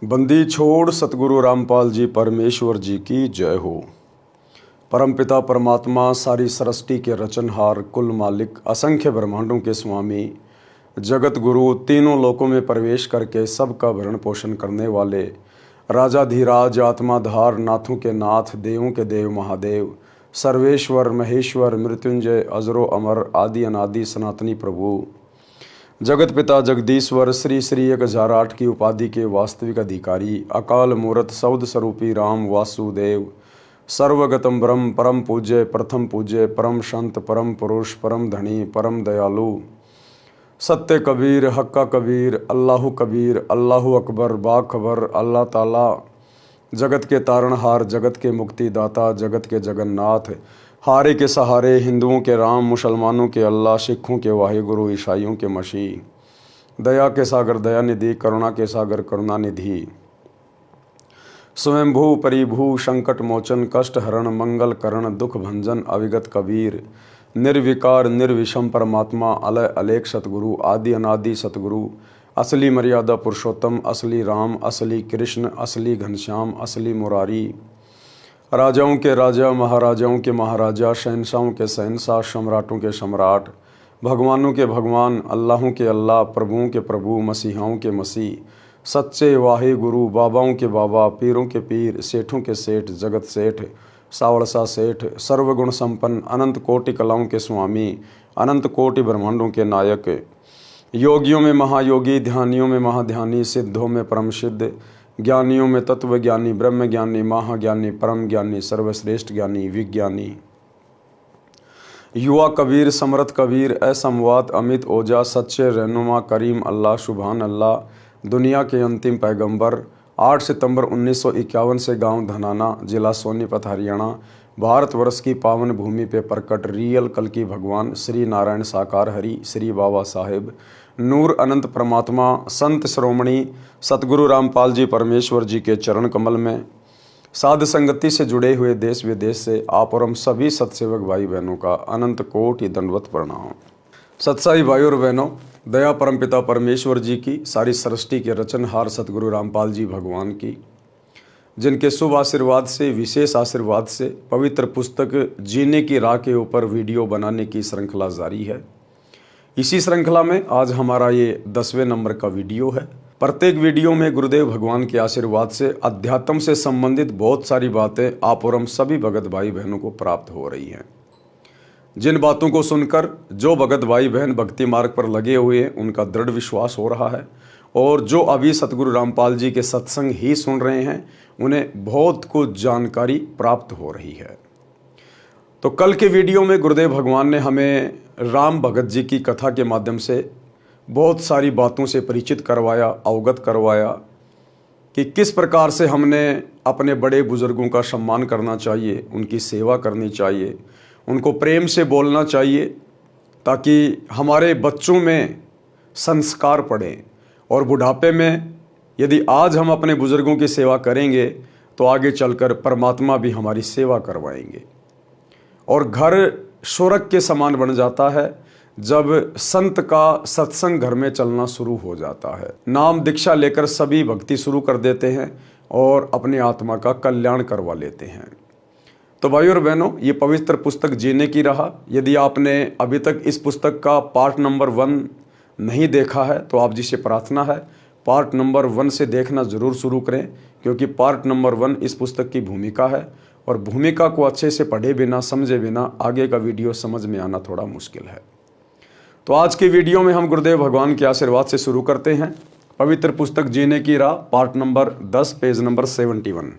बंदी छोड़ सतगुरु रामपाल जी परमेश्वर जी की जय हो। परमपिता परमात्मा सारी सृष्टि के रचनहार, कुल मालिक, असंख्य ब्रह्मांडों के स्वामी, जगत गुरु, तीनों लोकों में प्रवेश करके सबका भरण पोषण करने वाले, राजाधिराज, आत्माधार, नाथों के नाथ, देवों के देव महादेव, सर्वेश्वर महेश्वर, मृत्युंजय, अजरो अमर, आदि अनादि सनातनी प्रभु, जगत पिता जगदीश्वर, श्री श्री 1008 की उपाधि के वास्तविक अधिकारी, अकाल मूर्त सौद स्वरूपी राम वासुदेव, सर्वगतम ब्रह्म, परम पूज्य, प्रथम पूज्य, परम संत, परम पुरुष, परम धनी, परम दयालु, सत्य कबीर, हक्का कबीर, अल्लाहु कबीर, अल्लाहु अकबर, बाखबर, अल्लाह ताला, जगत के तारणहार, जगत के मुक्तिदाता, जगत के जगन्नाथ, हारे के सहारे, हिंदुओं के राम, मुसलमानों के अल्लाह, सिखों के वाहिगुरु, ईसाइयों के मसीह, दया के सागर दयानिधि, करुणा के सागर करुणानिधि, स्वयंभू परिभू, संकट मोचन, कष्ट हरण, मंगल करण, दुख भंजन, अविगत कबीर, निर्विकार निर्विषम परमात्मा, अलय अलेख सतगुरु, आदि अनादि सतगुरु, असली मर्यादा पुरुषोत्तम, असली राम, असली कृष्ण, असली घनश्याम, असली मुरारी, राजाओं के राजा, महाराजाओं के महाराजा, शहंशाहों के शहंशाह, सम्राटों के सम्राट, भगवानों के भगवान, अल्लाहों के अल्लाह, प्रभुओं के प्रभु, मसीहाओं के मसीह, सच्चे वाहे गुरु, बाबाओं के बाबा, पीरों के पीर, सेठों के सेठ, जगत सेठ, सावड़सा सेठ, सर्वगुण संपन्न, अनंत कोटि कलाओं के स्वामी, अनंत कोटि ब्रह्मांडों के नायक, योगियों में महायोगी, ध्यानियों में महाध्यानी, सिद्धों में परम सिद्ध, ज्ञानियों में तत्व ज्ञानी, ब्रह्म ज्ञानी, महाज्ञानी, परम ज्ञानी, सर्वश्रेष्ठ ज्ञानी, विज्ञानी, युवा कबीर, समरथ कबीर, असमवात, अमित ओजा, सच्चे रहनुमा, करीम अल्लाह, सुभान अल्लाह, दुनिया के अंतिम पैगंबर, 8 सितंबर 1951 से गांव धनाना, जिला सोनीपत, हरियाणा, भारतवर्ष की पावन भूमि पे प्रकट रियल कल की भगवान श्री नारायण साकार हरि, श्री बाबा साहेब, नूर अनंत परमात्मा, संत श्रोमणी सतगुरु रामपाल जी परमेश्वर जी के चरण कमल में साध संगति से जुड़े हुए देश विदेश से आप और हम सभी सत्सेवक भाई बहनों का अनंत कोटि दंडवत प्रणाम। सत्साई भाई और बहनों, दया परमपिता परमेश्वर जी की, सारी सृष्टि के रचनहार सतगुरु रामपाल जी भगवान की, जिनके शुभ आशीर्वाद से, विशेष आशीर्वाद से पवित्र पुस्तक जीने की राह के ऊपर वीडियो बनाने की श्रृंखला जारी है। इसी श्रृंखला में आज हमारा ये 10वें नंबर का वीडियो है। प्रत्येक वीडियो में गुरुदेव भगवान के आशीर्वाद से अध्यात्म से संबंधित बहुत सारी बातें आप और हम सभी भगत भाई बहनों को प्राप्त हो रही हैं। जिन बातों को सुनकर जो भगत भाई बहन भक्ति मार्ग पर लगे हुए हैं उनका दृढ़ विश्वास हो रहा है, और जो अभी सतगुरु रामपाल जी के सत्संग ही सुन रहे हैं उन्हें बहुत कुछ जानकारी प्राप्त हो रही है। तो कल के वीडियो में गुरुदेव भगवान ने हमें राम भगत जी की कथा के माध्यम से बहुत सारी बातों से परिचित करवाया, अवगत करवाया कि किस प्रकार से हमने अपने बड़े बुजुर्गों का सम्मान करना चाहिए, उनकी सेवा करनी चाहिए, उनको प्रेम से बोलना चाहिए, ताकि हमारे बच्चों में संस्कार पड़े, और बुढ़ापे में यदि आज हम अपने बुजुर्गों की सेवा करेंगे तो आगे चलकर परमात्मा भी हमारी सेवा करवाएंगे। और घर स्वर्ग के समान बन जाता है जब संत का सत्संग घर में चलना शुरू हो जाता है। नाम दीक्षा लेकर सभी भक्ति शुरू कर देते हैं और अपनी आत्मा का कल्याण करवा लेते हैं। तो भाई और बहनों, ये पवित्र पुस्तक जीने की राह, यदि आपने अभी तक इस पुस्तक का पार्ट नंबर 1 नहीं देखा है तो आप जिसे प्रार्थना है पार्ट नंबर 1 से देखना ज़रूर शुरू करें, क्योंकि पार्ट नंबर 1 इस पुस्तक की भूमिका है, और भूमिका को अच्छे से पढ़े बिना, समझे बिना आगे का वीडियो समझ में आना थोड़ा मुश्किल है। तो आज की वीडियो में हम गुरुदेव भगवान के आशीर्वाद से शुरू करते हैं। पवित्र पुस्तक जीने की राह, पार्ट नंबर 10, पेज नंबर 71।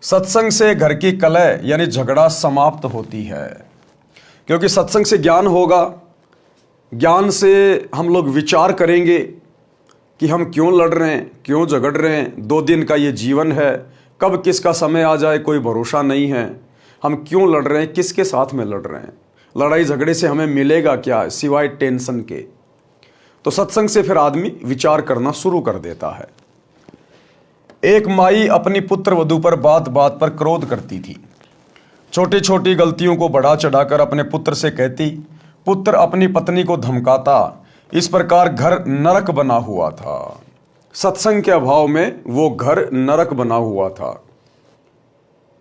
सत्संग से घर की कलह यानी झगड़ा समाप्त होती है, क्योंकि सत्संग से ज्ञान होगा। ज्ञान से हम लोग विचार करेंगे कि हम क्यों लड़ रहे हैं, क्यों झगड़ रहे हैं। 2 दिन का ये जीवन है, कब किसका समय आ जाए कोई भरोसा नहीं है। हम क्यों लड़ रहे हैं, किसके साथ में लड़ रहे हैं, लड़ाई झगड़े से हमें मिलेगा क्या सिवाय टेंशन के। तो सत्संग से फिर आदमी विचार करना शुरू कर देता है। एक माई अपनी पुत्र वधू पर बात बात पर क्रोध करती थी। छोटी छोटी गलतियों को बढ़ा चढ़ाकर अपने पुत्र से कहती। पुत्र अपनी पत्नी को धमकाता। इस प्रकार घर नरक बना हुआ था। सत्संग के अभाव में वो घर नरक बना हुआ था।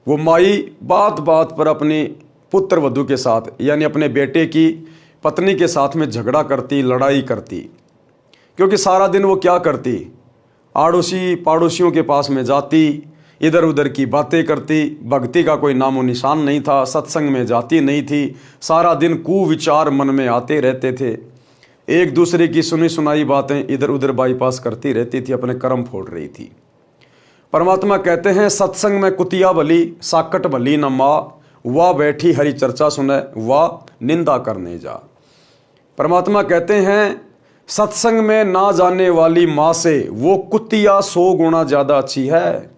वो माई बात बात पर अपनी पुत्र वधू के साथ यानी अपने बेटे की पत्नी के साथ में झगड़ा करती, लड़ाई करती। क्योंकि सारा दिन वो क्या करती, आड़ोसी पड़ोसियों के पास में जाती, इधर उधर की बातें करती, भक्ति का कोई नामो निशान नहीं था, सत्संग में जाती नहीं थी, सारा दिन कुविचार मन में आते रहते थे, एक दूसरे की सुनी सुनाई बातें इधर उधर बाईपास करती रहती थी, अपने कर्म फोड़ रही थी। परमात्मा कहते हैं सत्संग में कुतिया भली साकट भली न माँ, वाह बैठी हरी चर्चा सुने वाह निंदा करने जा। परमात्मा कहते हैं सत्संग में ना जाने वाली माँ से वो कुतिया 100 गुना ज़्यादा अच्छी है,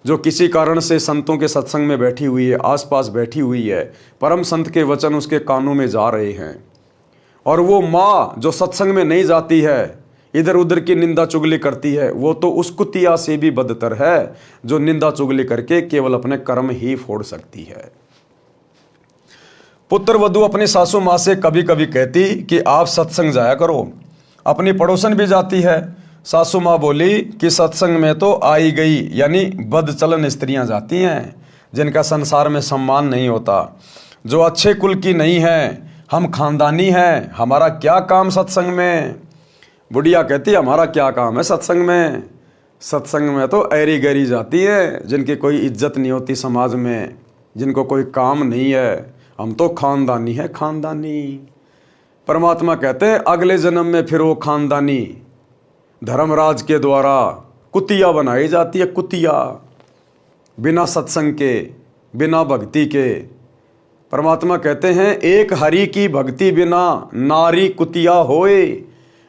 जो किसी कारण से संतों के सत्संग में बैठी हुई है, आसपास बैठी हुई है, परम संत के वचन उसके कानों में जा रहे हैं। और वो माँ जो सत्संग में नहीं जाती है, इधर उधर की निंदा चुगली करती है, वो तो उस कुतिया से भी बदतर है जो निंदा चुगली करके केवल अपने कर्म ही फोड़ सकती है। पुत्र वधू अपनी सासू माँ से कभी कभी कहती कि आप सत्संग जाया करो। अपनी पड़ोसन भी जाती है। सासू माँ बोली कि सत्संग में तो आई गई यानी बदचलन स्त्रियां जाती हैं, जिनका संसार में सम्मान नहीं होता, जो अच्छे कुल की नहीं है, हम खानदानी हैं, हमारा क्या काम सत्संग में। बुढ़िया कहती हमारा क्या काम है सत्संग में, सत्संग में तो ऐरी गैरी जाती है, जिनकी कोई इज्जत नहीं होती समाज में, जिनको कोई काम नहीं है, हम तो खानदानी है खानदानी। परमात्मा कहते हैं अगले जन्म में फिर वो खानदानी धर्मराज के द्वारा कुतिया बनाई जाती है, कुतिया, बिना सत्संग के, बिना भक्ति के। परमात्मा कहते हैं एक हरि की भक्ति बिना नारी कुतिया होए,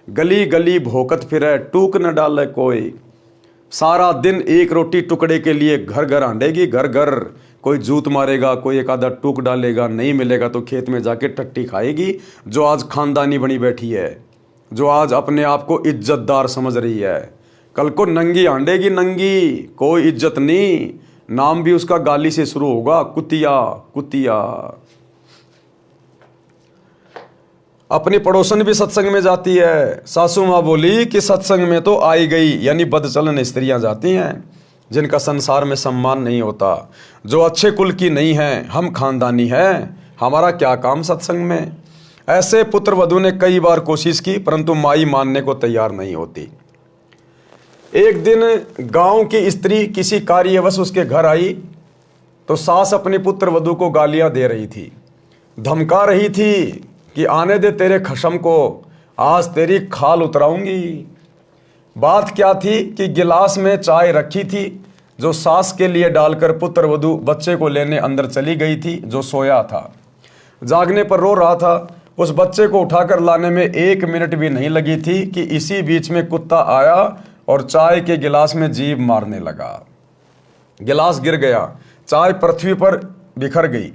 गली गली भोकत फिरे टूक न डाले कोई। सारा दिन एक रोटी टुकड़े के लिए घर घर आंडेगी, घर घर, कोई जूत मारेगा, कोई एक आधा टूक डालेगा, नहीं मिलेगा तो खेत में जाके टट्टी खाएगी। जो आज खानदानी बनी बैठी है, जो आज अपने आप को इज्जतदार समझ रही है, कल को नंगी आंडेगी, नंगी, कोई इज्जत नहीं, नाम भी उसका गाली से शुरू होगा, कुतिया कुतिया। अपनी पड़ोसन भी सत्संग में जाती है। सासू माँ बोली कि सत्संग में तो आई गई यानी बदचलन स्त्रियां जाती हैं, जिनका संसार में सम्मान नहीं होता, जो अच्छे कुल की नहीं है, हम खानदानी हैं, हमारा क्या काम सत्संग में। ऐसे पुत्र वधू ने कई बार कोशिश की, परंतु माई मानने को तैयार नहीं होती। एक दिन गांव की स्त्री किसी कार्यवश उसके घर आई तो सास अपनी पुत्र वधू को गालियां दे रही थी, धमका रही थी कि आने दे तेरे खशम को, आज तेरी खाल उतराऊंगी। बात क्या थी कि गिलास में चाय रखी थी, जो सास के लिए डालकर पुत्र वधू बच्चे को लेने अंदर चली गई थी, जो सोया था, जागने पर रो रहा था। उस बच्चे को उठाकर लाने में 1 मिनट भी नहीं लगी थी कि इसी बीच में कुत्ता आया और चाय के गिलास में जीभ मारने लगा। गिलास गिर गया, चाय पृथ्वी पर बिखर गई।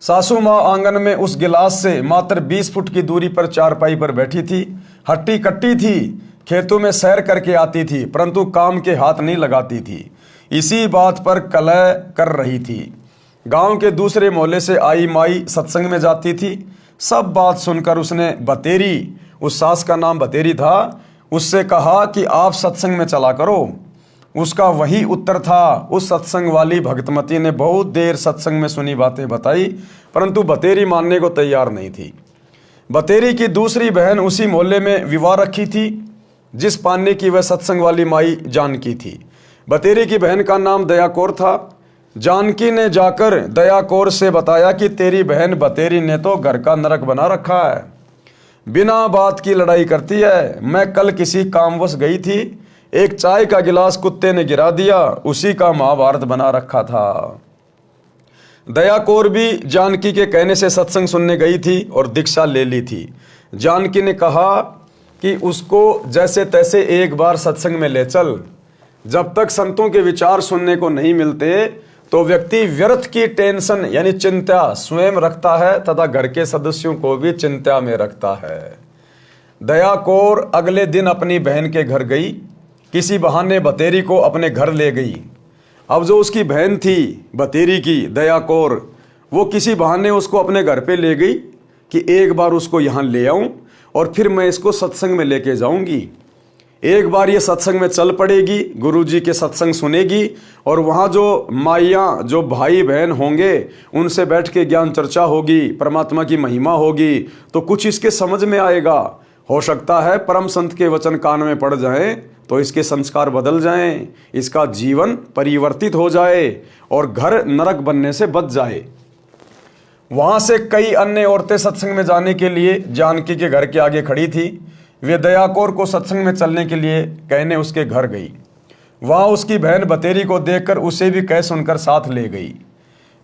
सासू माँ आंगन में उस गिलास से मात्र 20 फुट की दूरी पर चारपाई पर बैठी थी, हट्टी कट्टी थी, खेतों में सैर करके आती थी, परंतु काम के हाथ नहीं लगाती थी, इसी बात पर कलह कर रही थी। गांव के दूसरे मोहल्ले से आई माई सत्संग में जाती थी। सब बात सुनकर उसने बतेरी, उस सास का नाम बतेरी था, उससे कहा कि आप सत्संग में चला करो। उसका वही उत्तर था। उस सत्संग वाली भक्तमती ने बहुत देर सत्संग में सुनी बातें बताई, परंतु बतेरी मानने को तैयार नहीं थी। बतेरी की दूसरी बहन उसी मोहल्ले में विवाह रखी थी, जिस पाने की वह सत्संग वाली माई जानकी थी। बतेरी की बहन का नाम दया कौर था। जानकी ने जाकर दया कौर से बताया कि तेरी बहन बतेरी ने तो घर का नरक बना रखा है, बिना बात की लड़ाई करती है। मैं कल किसी कामवश गई थी, एक चाय का गिलास कुत्ते ने गिरा दिया, उसी का महाभारत बना रखा था। दया कौर भी जानकी के कहने से सत्संग सुनने गई थी और दीक्षा ले ली थी। जानकी ने कहा कि उसको जैसे तैसे एक बार सत्संग में ले चल। जब तक संतों के विचार सुनने को नहीं मिलते तो व्यक्ति व्यर्थ की टेंशन यानी चिंता स्वयं रखता है तथा घर के सदस्यों को भी चिंता में रखता है। दया कौर अगले दिन अपनी बहन के घर गई, किसी बहाने बतेरी को अपने घर ले गई। अब जो उसकी बहन थी बतेरी की दया कौर, वो किसी बहाने उसको अपने घर पे ले गई कि एक बार उसको यहाँ ले आऊं और फिर मैं इसको सत्संग में लेके जाऊंगी। एक बार ये सत्संग में चल पड़ेगी, गुरु जी के सत्संग सुनेगी और वहाँ जो माइयाँ, जो भाई बहन होंगे, उनसे बैठ के ज्ञान चर्चा होगी, परमात्मा की महिमा होगी, तो कुछ इसके समझ में आएगा। हो सकता है परम संत के वचन कान में पड़ जाएं तो इसके संस्कार बदल जाएं, इसका जीवन परिवर्तित हो जाए और घर नरक बनने से बच जाए। वहाँ से कई अन्य औरतें सत्संग में जाने के लिए जानकी के घर के आगे खड़ी थी। वे दया कौर को सत्संग में चलने के लिए कहने उसके घर गई। वहाँ उसकी बहन बतेरी को देखकर उसे भी कह सुनकर साथ ले गई।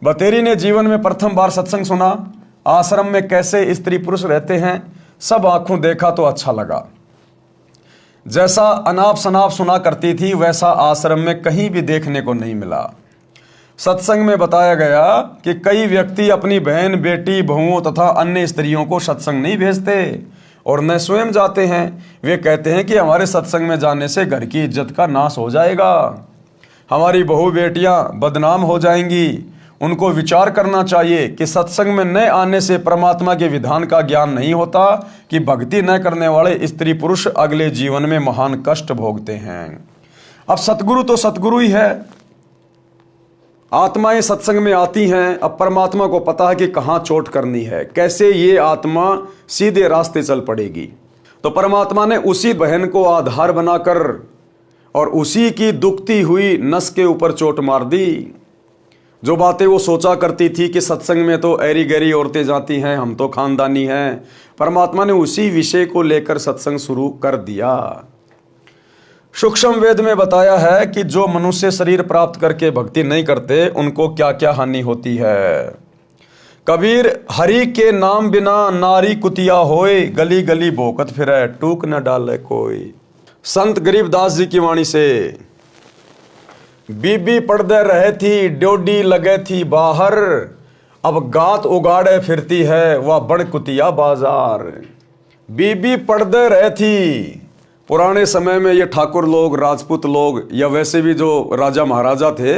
बतेरी ने जीवन में प्रथम बार सत्संग सुना। आश्रम में कैसे स्त्री पुरुष रहते हैं सब आंखों देखा तो अच्छा लगा। जैसा अनाप शनाप सुना करती थी वैसा आश्रम में कहीं भी देखने को नहीं मिला। सत्संग में बताया गया कि कई व्यक्ति अपनी बहन, बेटी, बहुओं तथा अन्य स्त्रियों को सत्संग नहीं भेजते और न स्वयं जाते हैं। वे कहते हैं कि हमारे सत्संग में जाने से घर की इज्जत का नाश हो जाएगा, हमारी बहू बेटियां बदनाम हो जाएंगी। उनको विचार करना चाहिए कि सत्संग में न आने से परमात्मा के विधान का ज्ञान नहीं होता कि भक्ति न करने वाले स्त्री पुरुष अगले जीवन में महान कष्ट भोगते हैं। अब सतगुरु तो सतगुरु ही है। आत्माएं सत्संग में आती हैं। अब परमात्मा को पता है कि कहाँ चोट करनी है, कैसे ये आत्मा सीधे रास्ते चल पड़ेगी। तो परमात्मा ने उसी बहन को आधार बनाकर और उसी की दुखती हुई नस के ऊपर चोट मार दी। जो बातें वो सोचा करती थी कि सत्संग में तो ऐरी गैरी औरतें जाती हैं, हम तो खानदानी हैं, परमात्मा ने उसी विषय को लेकर सत्संग शुरू कर दिया। सूक्ष्म वेद में बताया है कि जो मनुष्य शरीर प्राप्त करके भक्ति नहीं करते उनको क्या क्या हानि होती है। कबीर हरि के नाम बिना नारी कुतिया होए, गली गली भोकत फिरे टूक न डाले कोई। संत गरीबदास जी की वाणी से, बीबी पर्दे रहे थी, ड्योडी लगे थी बाहर, अब गात उगाड़े फिरती है वह बड़ कुतिया बाजार। बीबी पर्दे रहे थी। पुराने समय में ये ठाकुर लोग, राजपूत लोग या वैसे भी जो राजा महाराजा थे,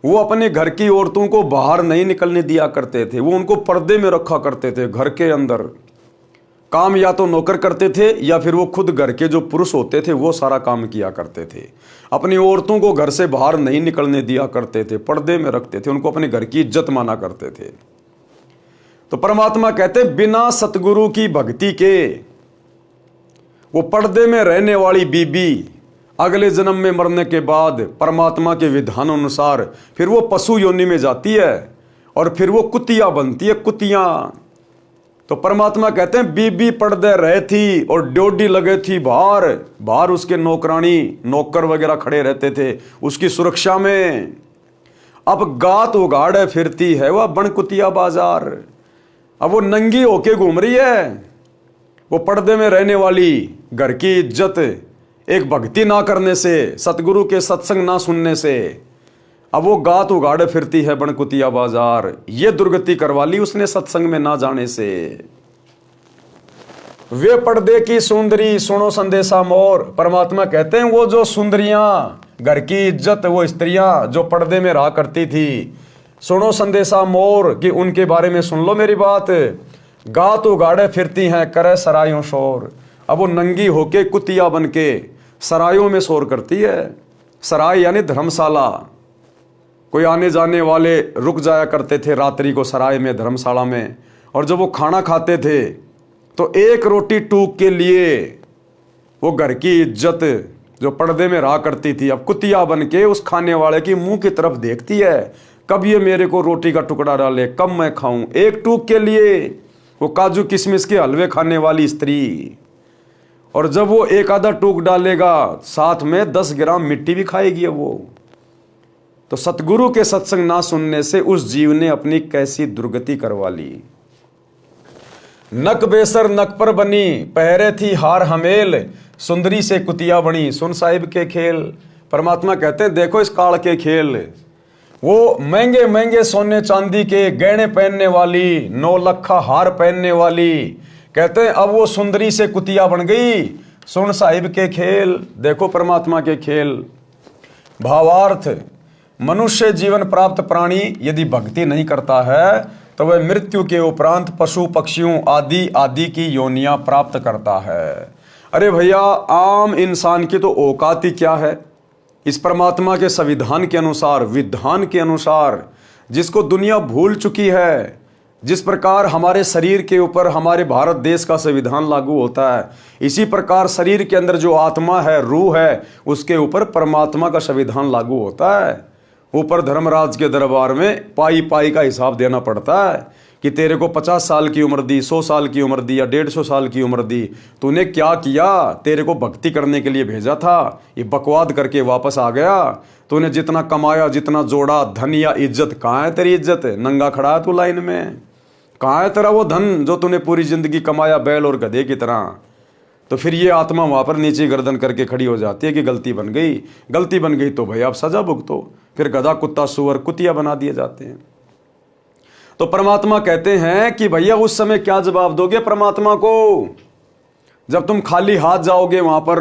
वो अपने घर की औरतों को बाहर नहीं निकलने दिया करते थे। वो उनको पर्दे में रखा करते थे। घर के अंदर काम या तो नौकर करते थे या फिर वो खुद घर के जो पुरुष होते थे वो सारा काम किया करते थे। अपनी औरतों को घर से बाहर नहीं निकलने दिया करते थे, पर्दे में रखते थे, उनको अपने घर की इज्जत माना करते थे। तो परमात्मा कहते बिना सतगुरु की भक्ति के वो पर्दे में रहने वाली बीबी अगले जन्म में मरने के बाद परमात्मा के विधान अनुसार फिर वो पशु योनि में जाती है और फिर वो कुतिया बनती है, कुतियां। तो परमात्मा कहते हैं बीबी पर्दे रहे थी और ड्योडी लगे थी बाहर। बाहर उसके नौकरानी, नौकर वगैरह खड़े रहते थे उसकी सुरक्षा में। अब गात उगाड़े फिरती है वह बन कुतिया बाजार। अब वो नंगी होके घूम रही है। वो पर्दे में रहने वाली घर की इज्जत एक भक्ति ना करने से, सतगुरु के सत्संग ना सुनने से, अब वो गात उगाड़े फिरती है बनकुतिया बाजार। ये दुर्गति करवा ली उसने सत्संग में ना जाने से। वे पर्दे की सुंदरी सुनो संदेशा मोर। परमात्मा कहते हैं वो जो सुंदरियां, घर की इज्जत, वो स्त्रियां जो पर्दे में रहा करती थी, सुनो संदेशा मोर कि उनके बारे में सुन लो मेरी बात। गात उगाड़े फिरती हैं करे सरायों शोर। अब वो नंगी होके कुतिया बन के सरायों में शोर करती है। सराय यानी धर्मशाला। कोई आने जाने वाले रुक जाया करते थे रात्रि को सराय में, धर्मशाला में, और जब वो खाना खाते थे तो एक रोटी टूक के लिए वो घर की इज्जत जो पर्दे में रहा करती थी अब कुतिया बन के उस खाने वाले की मुंह की तरफ देखती है, कब ये मेरे को रोटी का टुकड़ा डाले, कब मैं खाऊं। एक टूक के लिए वो काजू किशमिश के हलवे खाने वाली स्त्री, और जब वो एक आधा टूक डालेगा साथ में 10 ग्राम मिट्टी भी खाएगी वो। तो सतगुरु के सत्संग ना सुनने से उस जीव ने अपनी कैसी दुर्गति करवा ली। नक बेसर नक पर बनी, पहरे थी हार हमेल, सुंदरी से कुतिया बनी, सुन साहिब के खेल। परमात्मा कहते हैं देखो इस काल के खेल। वो महंगे महंगे सोने चांदी के गहने पहनने वाली, 9 लखा हार पहनने वाली, कहते हैं अब वो सुंदरी से कुतिया बन गई। सुन साहिब के खेल, देखो परमात्मा के खेल। भावार्थ, मनुष्य जीवन प्राप्त प्राणी यदि भक्ति नहीं करता है तो वह मृत्यु के उपरांत पशु पक्षियों आदि आदि की योनियां प्राप्त करता है। अरे भैया, आम इंसान की तो औकात ही क्या है। इस परमात्मा के संविधान के अनुसार, विधान के अनुसार, जिसको दुनिया भूल चुकी है, जिस प्रकार हमारे शरीर के ऊपर हमारे भारत देश का संविधान लागू होता है, इसी प्रकार शरीर के अंदर जो आत्मा है, रूह है, उसके ऊपर परमात्मा का संविधान लागू होता है। ऊपर धर्मराज के दरबार में पाई पाई का हिसाब देना पड़ता है कि तेरे को 50 साल की उम्र दी, 100 साल की उम्र दी या 150 साल की उम्र दी, तूने क्या किया? तेरे को भक्ति करने के लिए भेजा था, ये बकवाद करके वापस आ गया। तूने जितना कमाया, जितना जोड़ा, धन या इज्जत, कहाँ है तेरी इज्जत? नंगा खड़ा है तू लाइन में। कहाँ है तेरा वो धन जो तूने पूरी जिंदगी कमाया बैल और गधे की तरह? तो फिर ये आत्मा वहां पर नीचे गर्दन करके खड़ी हो जाती है कि गलती बन गई। गलती बन गई तो भाई आप सजा भुगतो। फिर गधा, कुत्ता, सुअर, कुतिया बना दिए जाते हैं। तो परमात्मा कहते हैं कि भैया उस समय क्या जवाब दोगे परमात्मा को, जब तुम खाली हाथ जाओगे वहां पर,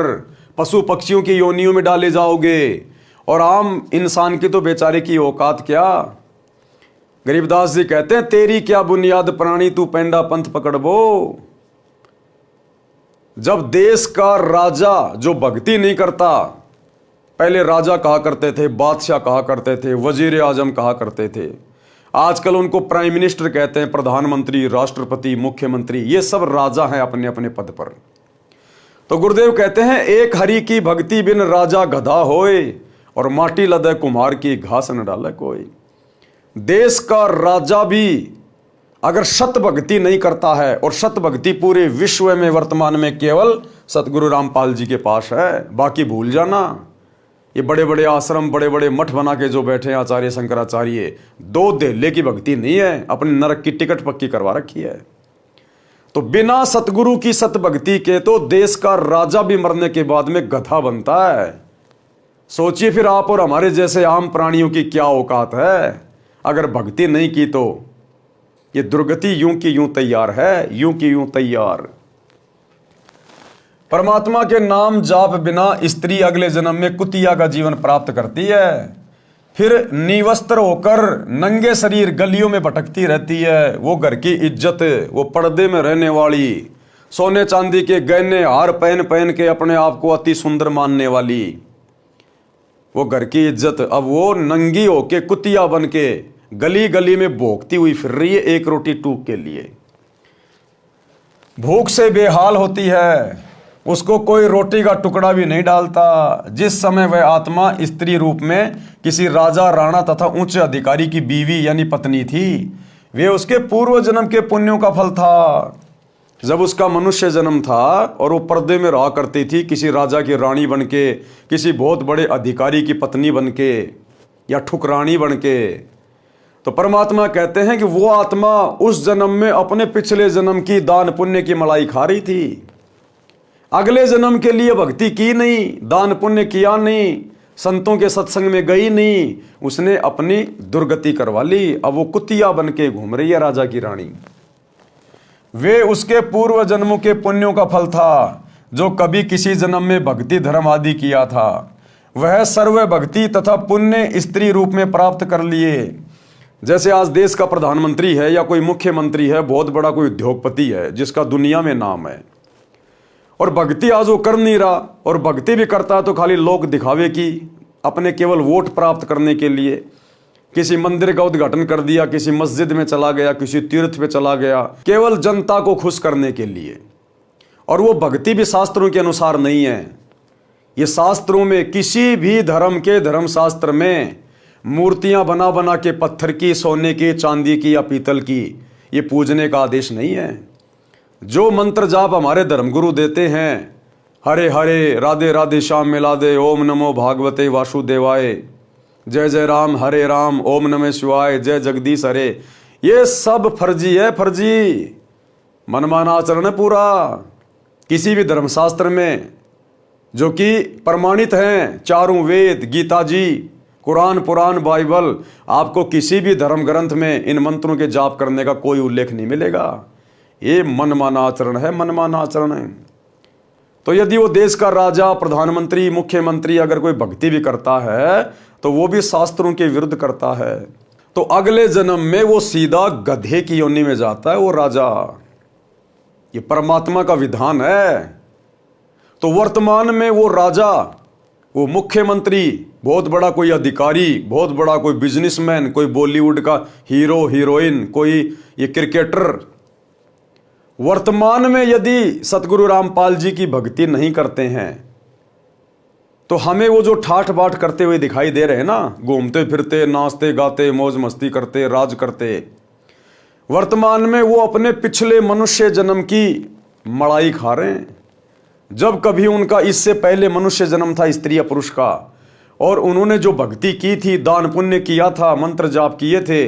पशु पक्षियों की योनियों में डाले जाओगे, और आम इंसान की तो बेचारे की औकात क्या। गरीबदास जी कहते हैं, तेरी क्या बुनियाद प्राणी, तू पेंडा पंथ पकड़बो। जब देश का राजा जो भक्ति नहीं करता, पहले राजा कहा करते थे, बादशाह कहा करते थे, वजीर आजम कहा करते थे, आजकल उनको प्राइम मिनिस्टर कहते हैं, प्रधानमंत्री, राष्ट्रपति, मुख्यमंत्री, ये सब राजा हैं अपने अपने पद पर। तो गुरुदेव कहते हैं, एक हरि की भक्ति बिन राजा गधा होए, और माटी लदे कुम्हार की घास न डाले कोई। देश का राजा भी अगर सत भक्ति नहीं करता है, और सत भक्ति पूरे विश्व में वर्तमान में केवल सतगुरु रामपाल जी के पास है, बाकी भूल जाना। ये बड़े बड़े आश्रम, बड़े बड़े मठ बना के जो बैठे हैं आचार्य शंकराचार्य, दो देले की भक्ति नहीं है, अपने नरक की टिकट पक्की करवा रखी है। तो बिना सतगुरु की सत भक्ति के तो देश का राजा भी मरने के बाद में गधा बनता है। सोचिए फिर आप और हमारे जैसे आम प्राणियों की क्या औकात है। अगर भक्ति नहीं की तो ये दुर्गति यूं की यूं तैयार है, यूं की यूं तैयार। परमात्मा के नाम जाप बिना स्त्री अगले जन्म में कुतिया का जीवन प्राप्त करती है, फिर निवस्त्र होकर नंगे शरीर गलियों में भटकती रहती है। वो घर की इज्जत, वो पर्दे में रहने वाली, सोने चांदी के गहने हार पहन पहन के अपने आप को अति सुंदर मानने वाली, वो घर की इज्जत अब वो नंगी होके कुतिया बन के गली गली में भोंकती हुई फिर रही है एक रोटी टूक के लिए। भूख से बेहाल होती है, उसको कोई रोटी का टुकड़ा भी नहीं डालता। जिस समय वह आत्मा स्त्री रूप में किसी राजा, राणा तथा उच्च अधिकारी की बीवी यानी पत्नी थी, वे उसके पूर्व जन्म के पुण्यों का फल था। जब उसका मनुष्य जन्म था और वो पर्दे में रहा करती थी, किसी राजा की रानी बन के, किसी बहुत बड़े अधिकारी की पत्नी बन के, या ठुकरानी बन के, तो परमात्मा कहते हैं कि वो आत्मा उस जन्म में अपने पिछले जन्म की दान पुण्य की मलाई खा रही थी। अगले जन्म के लिए भक्ति की नहीं, दान पुण्य किया नहीं, संतों के सत्संग में गई नहीं, उसने अपनी दुर्गति करवा ली। अब वो कुतिया बन के घूम रही है राजा की रानी। वे उसके पूर्व जन्मों के पुण्यों का फल था, जो कभी किसी जन्म में भक्ति धर्म आदि किया था, वह सर्व भक्ति तथा पुण्य स्त्री रूप में प्राप्त कर लिए। जैसे आज देश का प्रधानमंत्री है या कोई मुख्यमंत्री है, बहुत बड़ा कोई उद्योगपति है जिसका दुनिया में नाम है, और भक्ति आज वो कर नहीं रहा, और भक्ति भी करता है तो खाली लोग दिखावे की, अपने केवल वोट प्राप्त करने के लिए किसी मंदिर का उद्घाटन कर दिया, किसी मस्जिद में चला गया, किसी तीर्थ पे चला गया, केवल जनता को खुश करने के लिए। और वो भक्ति भी शास्त्रों के अनुसार नहीं है। ये शास्त्रों में, किसी भी धर्म के धर्म शास्त्र में मूर्तियां बना बना के पत्थर की, सोने की, चांदी की या पीतल की, ये पूजने का आदेश नहीं है। जो मंत्र जाप हमारे धर्मगुरु देते हैं, हरे हरे, राधे राधे, श्याम मिलादे, ओम नमो भागवते वासुदेवाय, जय जय राम, हरे राम, ओम नमः शिवाय, जय जगदीश हरे, ये सब फर्जी है, फर्जी मनमाना आचरण है पूरा। किसी भी धर्मशास्त्र में जो कि प्रमाणित हैं, चारों वेद, गीता जी, कुरान, पुराण, बाइबल, आपको किसी भी धर्म ग्रंथ में इन मंत्रों के जाप करने का कोई उल्लेख नहीं मिलेगा। ये मनमाना आचरण है, मनमाना आचरण है। तो यदि वो देश का राजा, प्रधानमंत्री, मुख्यमंत्री अगर कोई भक्ति भी करता है तो वो भी शास्त्रों के विरुद्ध करता है, तो अगले जन्म में वो सीधा गधे की योनि में जाता है वो राजा। ये परमात्मा का विधान है। तो वर्तमान में वो राजा, वो मुख्यमंत्री, बहुत बड़ा कोई अधिकारी, बहुत बड़ा कोई बिजनेसमैन, कोई बॉलीवुड का हीरो हीरोइन, कोई ये क्रिकेटर, वर्तमान में यदि सतगुरु रामपाल जी की भक्ति नहीं करते हैं तो हमें वो जो ठाठ बाट करते हुए दिखाई दे रहे हैं ना, घूमते फिरते, नाचते गाते, मौज मस्ती करते, राज करते, वर्तमान में वो अपने पिछले मनुष्य जन्म की मड़ाई खा रहे हैं। जब कभी उनका इससे पहले मनुष्य जन्म था स्त्री या पुरुष का, और उन्होंने जो भक्ति की थी, दान पुण्य किया था, मंत्र जाप किए थे,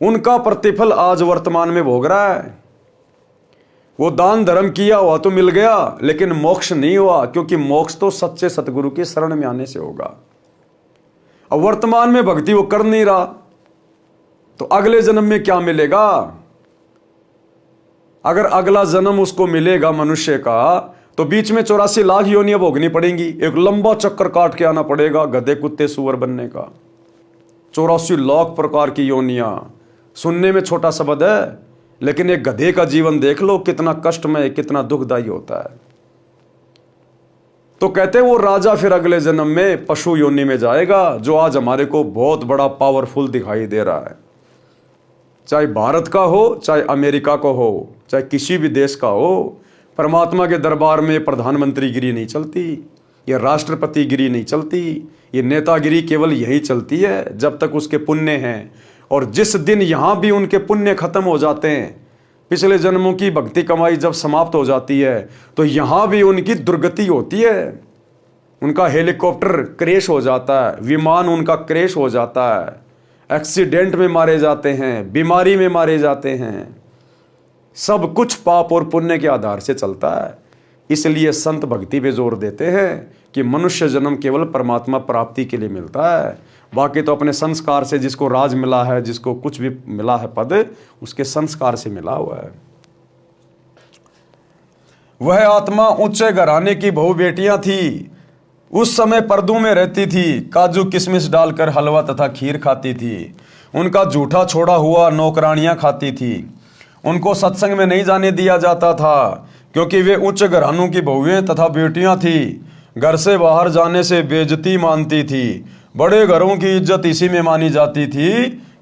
उनका प्रतिफल आज वर्तमान में भोग रहा है। वो दान धर्म किया हुआ तो मिल गया, लेकिन मोक्ष नहीं हुआ, क्योंकि मोक्ष तो सच्चे सतगुरु के शरण में आने से होगा। अब वर्तमान में भक्ति वो कर नहीं रहा तो अगले जन्म में क्या मिलेगा? अगर अगला जन्म उसको मिलेगा मनुष्य का, तो बीच में 84 लाख योनियां भोगनी पड़ेंगी, एक लंबा चक्कर काट के आना पड़ेगा गधे कुत्ते सुअर बनने का। 84 लाख प्रकार की योनियां, सुनने में छोटा शब्द है, लेकिन एक गधे का जीवन देख लो कितना कष्टमय, कितना दुखदायी होता है। तो कहते वो राजा फिर अगले जन्म में पशु योनि में जाएगा, जो आज हमारे को बहुत बड़ा पावरफुल दिखाई दे रहा है। चाहे भारत का हो, चाहे अमेरिका का हो, चाहे किसी भी देश का हो, परमात्मा के दरबार में प्रधानमंत्री गिरी नहीं चलती, ये राष्ट्रपति गिरी नहीं चलती, ये नेतागिरी केवल यही चलती है जब तक उसके पुण्य हैं। और जिस दिन यहाँ भी उनके पुण्य खत्म हो जाते हैं, पिछले जन्मों की भक्ति कमाई जब समाप्त हो जाती है, तो यहाँ भी उनकी दुर्गति होती है। उनका हेलीकॉप्टर क्रैश हो जाता है, विमान उनका क्रैश हो जाता है, एक्सीडेंट में मारे जाते हैं, बीमारी में मारे जाते हैं। सब कुछ पाप और पुण्य के आधार से चलता है। इसलिए संत भक्ति पे जोर देते हैं कि मनुष्य जन्म केवल परमात्मा प्राप्ति के लिए मिलता है, बाकी तो अपने संस्कार से, जिसको राज मिला है, जिसको कुछ भी मिला है पद, उसके संस्कार से मिला हुआ है। वह आत्मा ऊंचे घराने की बहु बेटियां थी, उस समय पर्दों में रहती थी, काजू किशमिश डालकर हलवा तथा खीर खाती थी। उनका जूठा छोड़ा हुआ नौकरानियां खाती थी। उनको सत्संग में नहीं जाने दिया जाता था, क्योंकि वे उच्च घरानों की बहुएं तथा बेटियां थी। घर से बाहर जाने से बेइज्जती मानती थी। बड़े घरों की इज्जत इसी में मानी जाती थी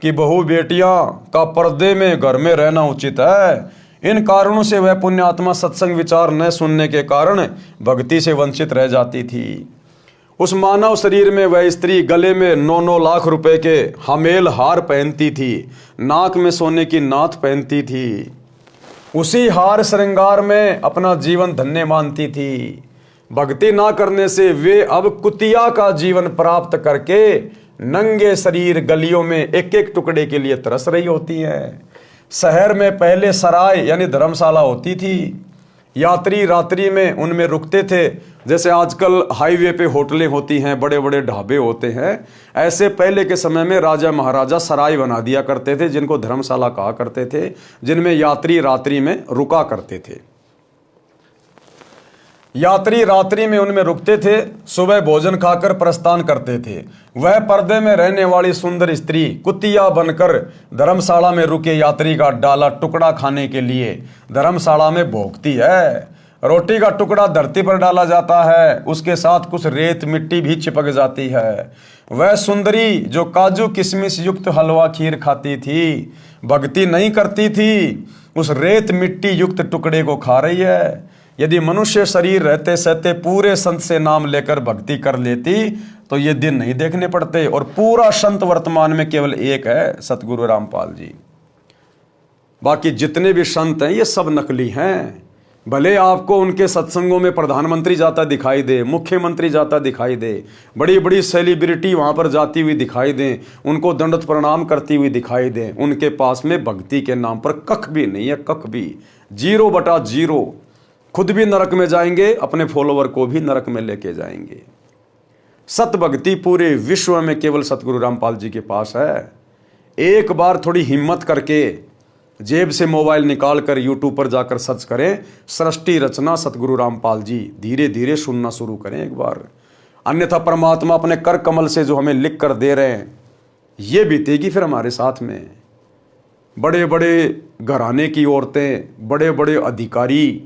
कि बहु बेटियां का पर्दे में घर में रहना उचित है। इन कारणों से वह पुण्यात्मा सत्संग विचार न सुनने के कारण भक्ति से वंचित रह जाती थी। उस मानव शरीर में वह स्त्री गले में 9-9 लाख रुपए के हमेल हार पहनती थी, नाक में सोने की नाथ पहनती थी। उसी हार श्रृंगार में अपना जीवन धन्य मानती थी। भक्ति ना करने से वे अब कुतिया का जीवन प्राप्त करके नंगे शरीर गलियों में एक एक टुकड़े के लिए तरस रही होती हैं। शहर में पहले सराय यानी धर्मशाला होती थी, यात्री रात्रि में उनमें रुकते थे। जैसे आजकल हाईवे पे होटलें होती हैं, बड़े बड़े ढाबे होते हैं, ऐसे पहले के समय में राजा महाराजा सराय बना दिया करते थे, जिनको धर्मशाला कहा करते थे, जिनमें यात्री रात्रि में रुका करते थे। यात्री रात्रि में उनमें रुकते थे, सुबह भोजन खाकर प्रस्थान करते थे। वह पर्दे में रहने वाली सुंदर स्त्री कुतिया बनकर धर्मशाला में रुके यात्री का डाला टुकड़ा खाने के लिए धर्मशाला में भोगती है। रोटी का टुकड़ा धरती पर डाला जाता है, उसके साथ कुछ रेत मिट्टी भी चिपक जाती है। वह सुंदरी जो काजू किशमिश युक्त हलवा खीर खाती थी, भक्ति नहीं करती थी, उस रेत मिट्टी युक्त टुकड़े को खा रही है। यदि मनुष्य शरीर रहते सहते पूरे संत से नाम लेकर भक्ति कर लेती तो ये दिन नहीं देखने पड़ते। और पूरा संत वर्तमान में केवल एक है, सतगुरु रामपाल जी। बाकी जितने भी संत हैं ये सब नकली हैं। भले आपको उनके सत्संगों में प्रधानमंत्री जाता दिखाई दे, मुख्यमंत्री जाता दिखाई दे, बड़ी बड़ी सेलिब्रिटी वहाँ पर जाती हुई दिखाई दें, उनको दंडवत प्रणाम करती हुई दिखाई दें, उनके पास में भक्ति के नाम पर कख भी नहीं है, कख भी, 0/0। खुद भी नरक में जाएंगे, अपने फॉलोवर को भी नरक में लेके जाएंगे। सत भक्ति पूरे विश्व में केवल सतगुरु रामपाल जी के पास है। एक बार थोड़ी हिम्मत करके जेब से मोबाइल निकाल कर यूट्यूब पर जाकर सर्च करें, सृष्टि रचना सतगुरु रामपाल जी, धीरे धीरे सुनना शुरू करें एक बार। अन्यथा परमात्मा अपने कर कमल से जो हमें लिख कर दे रहे हैं, ये बीतेगी फिर हमारे साथ में। बड़े बड़े घराने की औरतें, बड़े बड़े अधिकारी,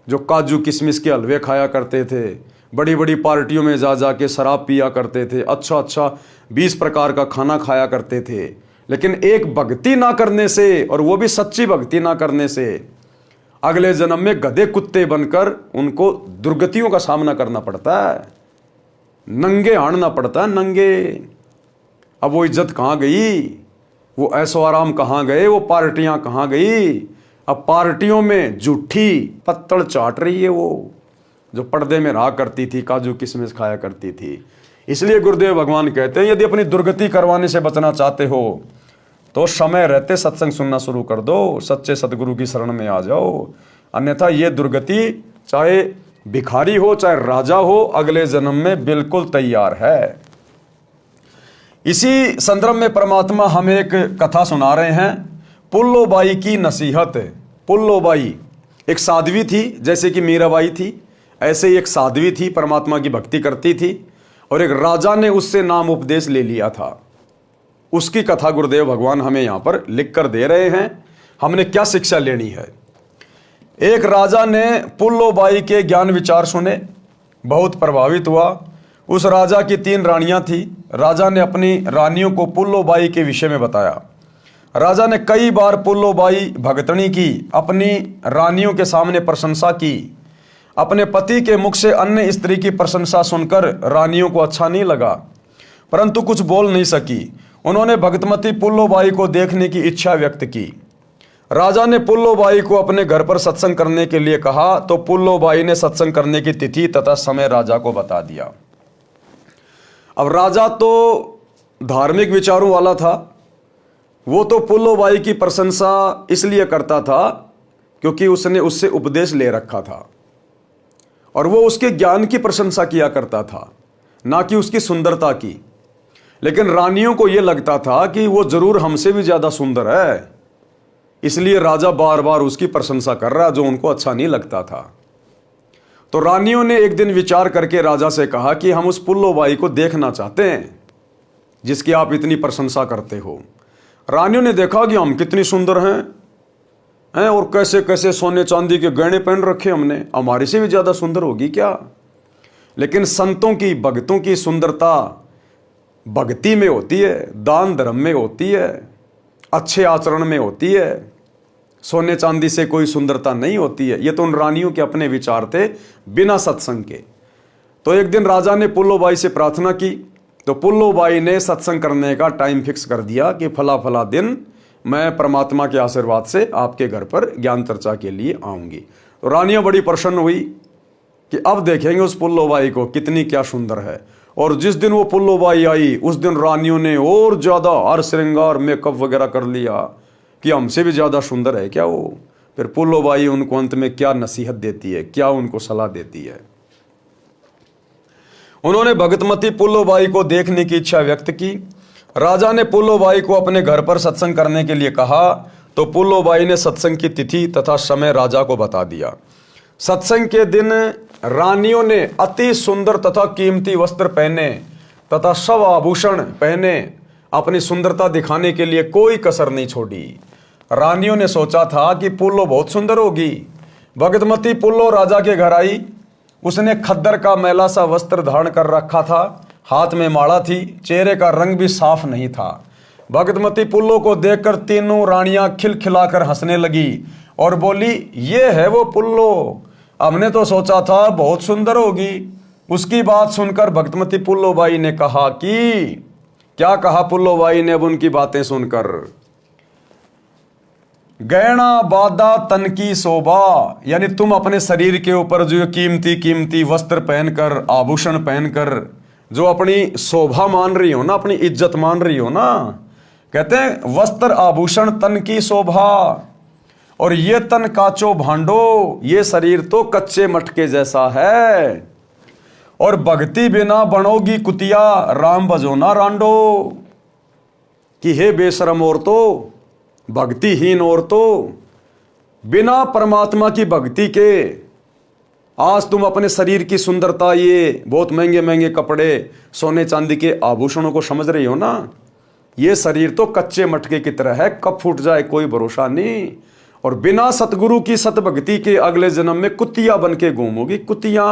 जो काजू किशमिश के हलवे खाया करते थे, बड़ी बड़ी पार्टियों में जा जा के शराब पिया करते थे, अच्छा अच्छा 20 प्रकार का खाना खाया करते थे, लेकिन एक भक्ति ना करने से, और वो भी सच्ची भक्ति ना करने से, अगले जन्म में गधे कुत्ते बनकर उनको दुर्गतियों का सामना करना पड़ता है, नंगे हारना पड़ता है, नंगे। अब वो इज्जत कहाँ गई, वो ऐशो आराम कहाँ गए, वो पार्टियां कहाँ गई। अब पार्टियों में झूठी पत्तल चाट रही है वो जो पर्दे में रहा करती थी, काजू किशमिश खाया करती थी। इसलिए गुरुदेव भगवान कहते हैं, यदि अपनी दुर्गति करवाने से बचना चाहते हो तो समय रहते सत्संग सुनना शुरू कर दो, सच्चे सदगुरु की शरण में आ जाओ, अन्यथा ये दुर्गति चाहे भिखारी हो चाहे राजा हो, अगले जन्म में बिल्कुल तैयार है। इसी संदर्भ में परमात्मा हमें एक कथा सुना रहे हैं, पुल्लोबाई की नसीहत। पुल्लोबाई एक साध्वी थी, जैसे कि मीराबाई थी, ऐसे ही एक साध्वी थी, परमात्मा की भक्ति करती थी, और एक राजा ने उससे नाम उपदेश ले लिया था। उसकी कथा गुरुदेव भगवान हमें यहाँ पर लिख कर दे रहे हैं। हमने क्या शिक्षा लेनी है। एक राजा ने पुल्लोबाई के ज्ञान विचार सुने, बहुत प्रभावित हुआ। उस राजा की 3 रानियां थी। राजा ने अपनी रानियों को पुल्लोबाई के विषय में बताया। राजा ने कई बार पुल्लोबाई भगतनी की, अपनी रानियों के सामने प्रशंसा की। अपने पति के मुख से अन्य स्त्री की प्रशंसा सुनकर रानियों को अच्छा नहीं लगा, परंतु कुछ बोल नहीं सकी। उन्होंने भगतमती पुल्लोबाई को देखने की इच्छा व्यक्त की। राजा ने पुल्लोबाई को अपने घर पर सत्संग करने के लिए कहा, तो पुल्लोबाई ने सत्संग करने की तिथि तथा समय राजा को बता दिया। अब राजा तो धार्मिक विचारों वाला था, वो तो पुल्लोबाई की प्रशंसा इसलिए करता था क्योंकि उसने उससे उपदेश ले रखा था, और वो उसके ज्ञान की प्रशंसा किया करता था, ना कि उसकी सुंदरता की। लेकिन रानियों को यह लगता था कि वो जरूर हमसे भी ज्यादा सुंदर है, इसलिए राजा बार बार उसकी प्रशंसा कर रहा, जो उनको अच्छा नहीं लगता था। तो रानियों ने एक दिन विचार करके राजा से कहा कि हम उस पुल्लोबाई को देखना चाहते हैं जिसकी आप इतनी प्रशंसा करते हो। रानियों ने देखा कि हम कितनी सुंदर हैं और कैसे कैसे सोने चांदी के गहने पहन रखे हमने, हमारे से भी ज्यादा सुंदर होगी क्या। लेकिन संतों की, भक्तों की सुंदरता भक्ति में होती है, दान धर्म में होती है, अच्छे आचरण में होती है, सोने चांदी से कोई सुंदरता नहीं होती है। ये तो उन रानियों के अपने विचार थे, बिना सत्संग के। तो एक दिन राजा ने पुल्लोबाई से प्रार्थना की, तो पुल्लोबाई ने सत्संग करने का टाइम फिक्स कर दिया कि फला फला दिन मैं परमात्मा के आशीर्वाद से आपके घर पर ज्ञान चर्चा के लिए आऊंगी। तो रानियां बड़ी प्रसन्न हुई कि अब देखेंगे उस पुल्लोबाई को कितनी क्या सुंदर है। और जिस दिन वो पुल्लोबाई आई, उस दिन रानियों ने और ज्यादा हार श्रृंगार मेकअप वगैरह कर लिया कि हमसे भी ज्यादा सुंदर है क्या वो। फिर पुल्लोबाई उनको अंत में क्या नसीहत देती है, क्या उनको सलाह देती है। उन्होंने भगतमती पुल्लोबाई को देखने की इच्छा व्यक्त की। राजा ने पुल्लोबाई को अपने घर पर सत्संग करने के लिए कहा, तो पुल्लोबाई ने सत्संग की तिथि तथा समय राजा को बता दिया। सत्संग के दिन रानियों ने अति सुंदर तथा कीमती वस्त्र पहने तथा सब आभूषण पहने, अपनी सुंदरता दिखाने के लिए कोई कसर नहीं छोड़ी। रानियों ने सोचा था कि पुल्लो बहुत सुंदर होगी। भगतमती पुल्लो राजा के घर आई। उसने खद्दर का मैला सा वस्त्र धारण कर रखा था, हाथ में माला थी, चेहरे का रंग भी साफ नहीं था। भगतमती पुल्लो को देखकर तीनों रानियां खिलखिलाकर हंसने लगी और बोली, ये है वो पुल्लो, हमने तो सोचा था बहुत सुंदर होगी। उसकी बात सुनकर भगतमती पुल्लोबाई ने कहा कि क्या कहा पुल्लोबाई ने अब उनकी बातें सुनकर, गहना बादा तन की शोभा, यानी तुम अपने शरीर के ऊपर जो कीमती कीमती वस्त्र पहनकर, आभूषण पहनकर जो अपनी शोभा मान रही हो ना, अपनी इज्जत मान रही हो ना, कहते हैं वस्त्र आभूषण तन की शोभा, और ये तन काचो भांडो, ये शरीर तो कच्चे मटके जैसा है, और भक्ति बिना बनोगी कुतिया, राम भजो ना रांडो। कि हे बेशरम औरतों, भक्तिहीन औरतों, बिना परमात्मा की भक्ति के आज तुम अपने शरीर की सुंदरता, ये बहुत महंगे महंगे कपड़े, सोने चांदी के आभूषणों को समझ रही हो ना, ये शरीर तो कच्चे मटके की तरह है, कब फूट जाए कोई भरोसा नहीं। और बिना सतगुरु की सतभक्ति के अगले जन्म में कुतिया बन के घूमोगी। कुतिया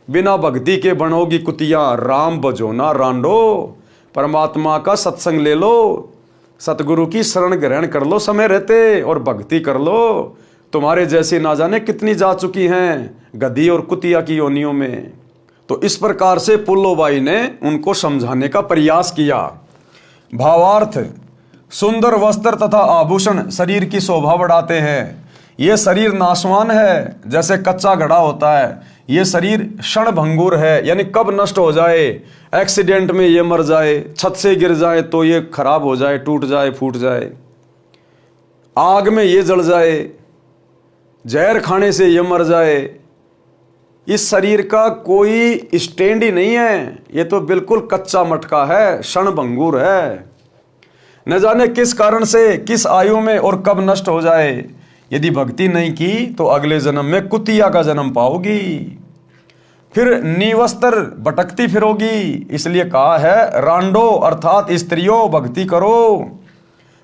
बिना भक्ति के बनोगी कुतिया। राम बजोना रांडो, परमात्मा का सत्संग ले लो, सतगुरु की शरण ग्रहण कर लो समय रहते और भक्ति कर लो। तुम्हारे जैसे ना जाने कितनी जा चुकी हैं गधी और कुतिया की योनियों में। तो इस प्रकार से पुल्लोबाई ने उनको समझाने का प्रयास किया। भावार्थ, सुंदर वस्त्र तथा आभूषण शरीर की शोभा बढ़ाते हैं। ये शरीर नाशवान है, जैसे कच्चा घड़ा होता है। ये शरीर क्षण भंगुर है, यानी कब नष्ट हो जाए, एक्सीडेंट में ये मर जाए, छत से गिर जाए तो ये खराब हो जाए, टूट जाए, फूट जाए, आग में ये जल जाए, जहर खाने से ये मर जाए। इस शरीर का कोई स्टैंड ही नहीं है, ये तो बिल्कुल कच्चा मटका है, क्षण भंगुर है। न जाने किस कारण से, किस आयु में और कब नष्ट हो जाए। यदि भक्ति नहीं की तो अगले जन्म में कुतिया का जन्म पाओगी, फिर निवस्त्र भटकती फिरोगी। इसलिए कहा है रांडो, अर्थात स्त्रियों भक्ति करो।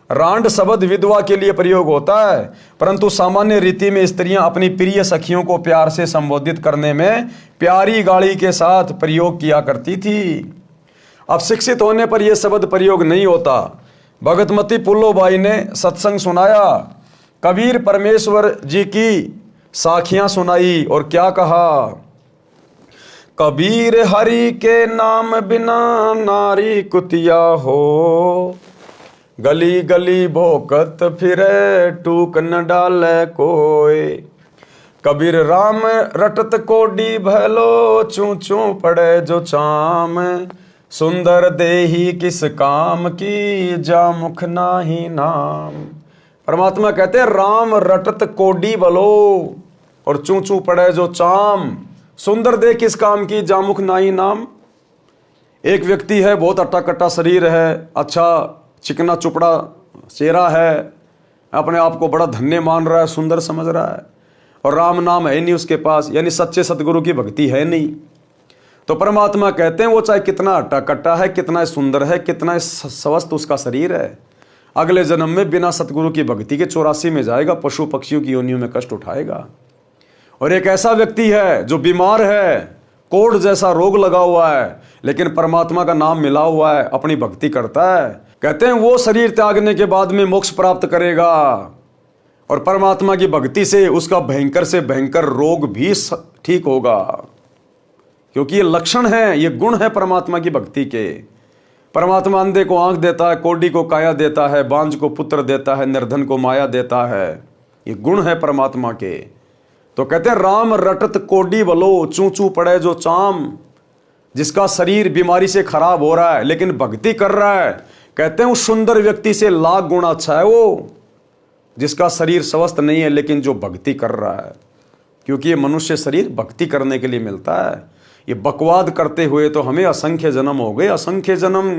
रांड शब्द विधवा के लिए प्रयोग होता है, परंतु सामान्य रीति में स्त्रियां अपनी प्रिय सखियों को प्यार से संबोधित करने में प्यारी गाली के साथ प्रयोग किया करती थी। अब शिक्षित होने पर यह शब्द प्रयोग नहीं होता। भगतमती पुल्लोबाई ने सत्संग सुनाया, कबीर परमेश्वर जी की साखियां सुनाई और क्या कहा, कबीर हरि के नाम बिना नारी कुतिया हो, गली गली भोकत फिरे टूक न डाले कोय। कबीर राम रटत कोडी भलो, चू चू पड़े जो चाम, सुंदर देही किस काम की, जा मुख नाही नाम। परमात्मा कहते हैं राम रटत कोडी भलो और चू चू पड़े जो चाम, सुंदर देह किस काम की, जामुख नाही नाम। एक व्यक्ति है, बहुत अट्टा कट्टा शरीर है, अच्छा चिकना चुपड़ा चेहरा है, अपने आप को बड़ा धन्य मान रहा है, सुंदर समझ रहा है, और राम नाम है नहीं उसके पास, यानी सच्चे सतगुरु की भक्ति है नहीं। तो परमात्मा कहते हैं वो चाहे कितना अट्टा कट्टा है, कितना सुंदर है, कितना स्वस्थ उसका शरीर है, अगले जन्म में बिना सतगुरु की भक्ति के 84 में जाएगा, पशु पक्षियों की योनियों में कष्ट उठाएगा। और एक ऐसा व्यक्ति है जो बीमार है, कोढ़ जैसा रोग लगा हुआ है, लेकिन परमात्मा का नाम मिला हुआ है, अपनी भक्ति करता है, कहते हैं वो शरीर त्यागने के बाद में मोक्ष प्राप्त करेगा और परमात्मा की भक्ति से उसका भयंकर से भयंकर रोग भी ठीक होगा। क्योंकि ये लक्षण है, ये गुण है परमात्मा की भक्ति के। परमात्मा अंधे को आंख देता है, कोढ़ी को काया देता है, बांझ को पुत्र देता है, निर्धन को माया देता है। ये गुण है परमात्मा के। तो कहते हैं राम रटत कोडी बलो, चू चू पड़े जो चाम। जिसका शरीर बीमारी से खराब हो रहा है लेकिन भक्ति कर रहा है, कहते हैं उस सुंदर व्यक्ति से लाख गुना अच्छा है वो, जिसका शरीर स्वस्थ नहीं है लेकिन जो भक्ति कर रहा है। क्योंकि ये मनुष्य शरीर भक्ति करने के लिए मिलता है। ये बकवाद करते हुए तो हमें असंख्य जन्म हो गए, असंख्य जन्म।